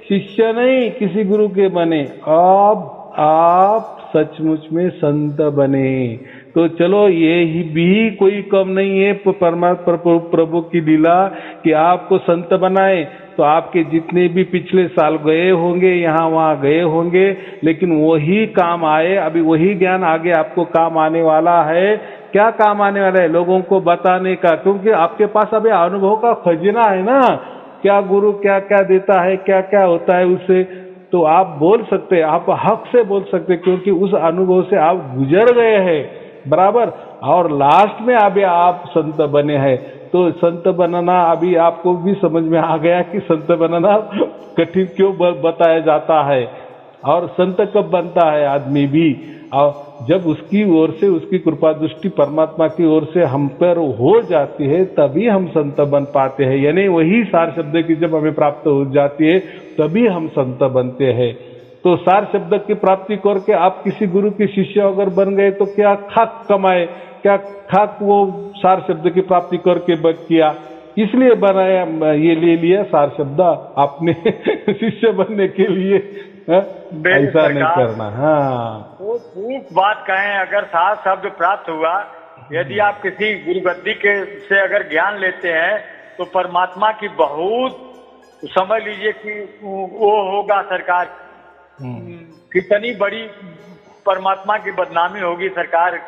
शिष्य नहीं किसी गुरु के बने, अब आप सचमुच में संत बने। तो चलो ये ही भी कोई कम नहीं है परमात्मा प्रभु की लीला कि आपको संत बनाए। तो आपके जितने भी पिछले साल गए होंगे यहाँ वहाँ गए होंगे, लेकिन वही काम आए, अभी वही ज्ञान आगे आपको काम आने वाला है। क्या काम आने वाला है? लोगों को बताने का, क्योंकि आपके पास अभी अनुभव का खजाना है ना, क्या गुरु क्या क्या देता है, क्या क्या होता है उससे, तो आप बोल सकते हैं, आप हक से बोल सकते हैं, क्योंकि उस अनुभव से आप गुजर गए हैं बराबर। और लास्ट में अभी आप संत बने हैं, तो संत बनना अभी आपको भी समझ में आ गया कि संत बनना कठिन क्यों बताया जाता है, और संत कब बनता है आदमी भी, और जब उसकी ओर से उसकी कृपा दृष्टि परमात्मा की ओर से हम पर हो जाती है तभी हम संत बन पाते हैं। यानी वही सार शब्द की जब हमें प्राप्त हो जाती है तभी हम संत बनते हैं। तो सार शब्द की प्राप्ति करके आप किसी गुरु के शिष्य अगर बन गए तो क्या खाक कमाए, क्या खाक वो सार शब्द की प्राप्ति करके किया, इसलिए बनाया, ये ले लिया सार शब्द आपने शिष्य बनने के लिए, ऐसा नहीं करना। हाँ, तो ठीक बात कहें, अगर सार शब्द प्राप्त हुआ, यदि आप किसी गुरुगद्दी के से अगर ज्ञान लेते हैं तो परमात्मा की बहुत समझ लीजिए कि वो होगा सरकार, कितनी बड़ी परमात्मा की बदनामी होगी सरकार।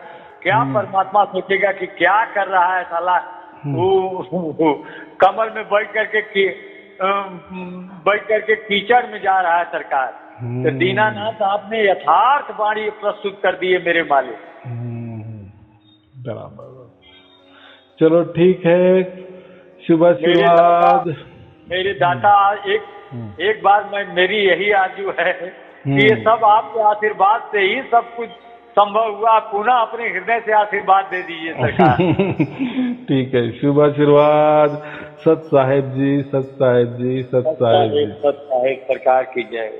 क्या परमात्मा सोचेगा कि क्या कर रहा है साला, वो कमल में बैठ करके कीचड़ में जा रहा है सरकार। तो दीनानाथ आपने यथार्थ वाणी प्रस्तुत कर दी है मेरे मालिक। बराबर, चलो ठीक है, शुभ आशीर्वाद। मेरे दाता, एक बार मेरी यही आरजू है कि ये सब आपके आशीर्वाद से ही सब कुछ संभव हुआ। पुनः अपने हृदय से आशीर्वाद दे दीजिए सरकार। ठीक है, शुभ आशीर्वाद। सत साहेब जी, सत साहेब जी, सत साहेब जी, सत साहेब सरकार की जय।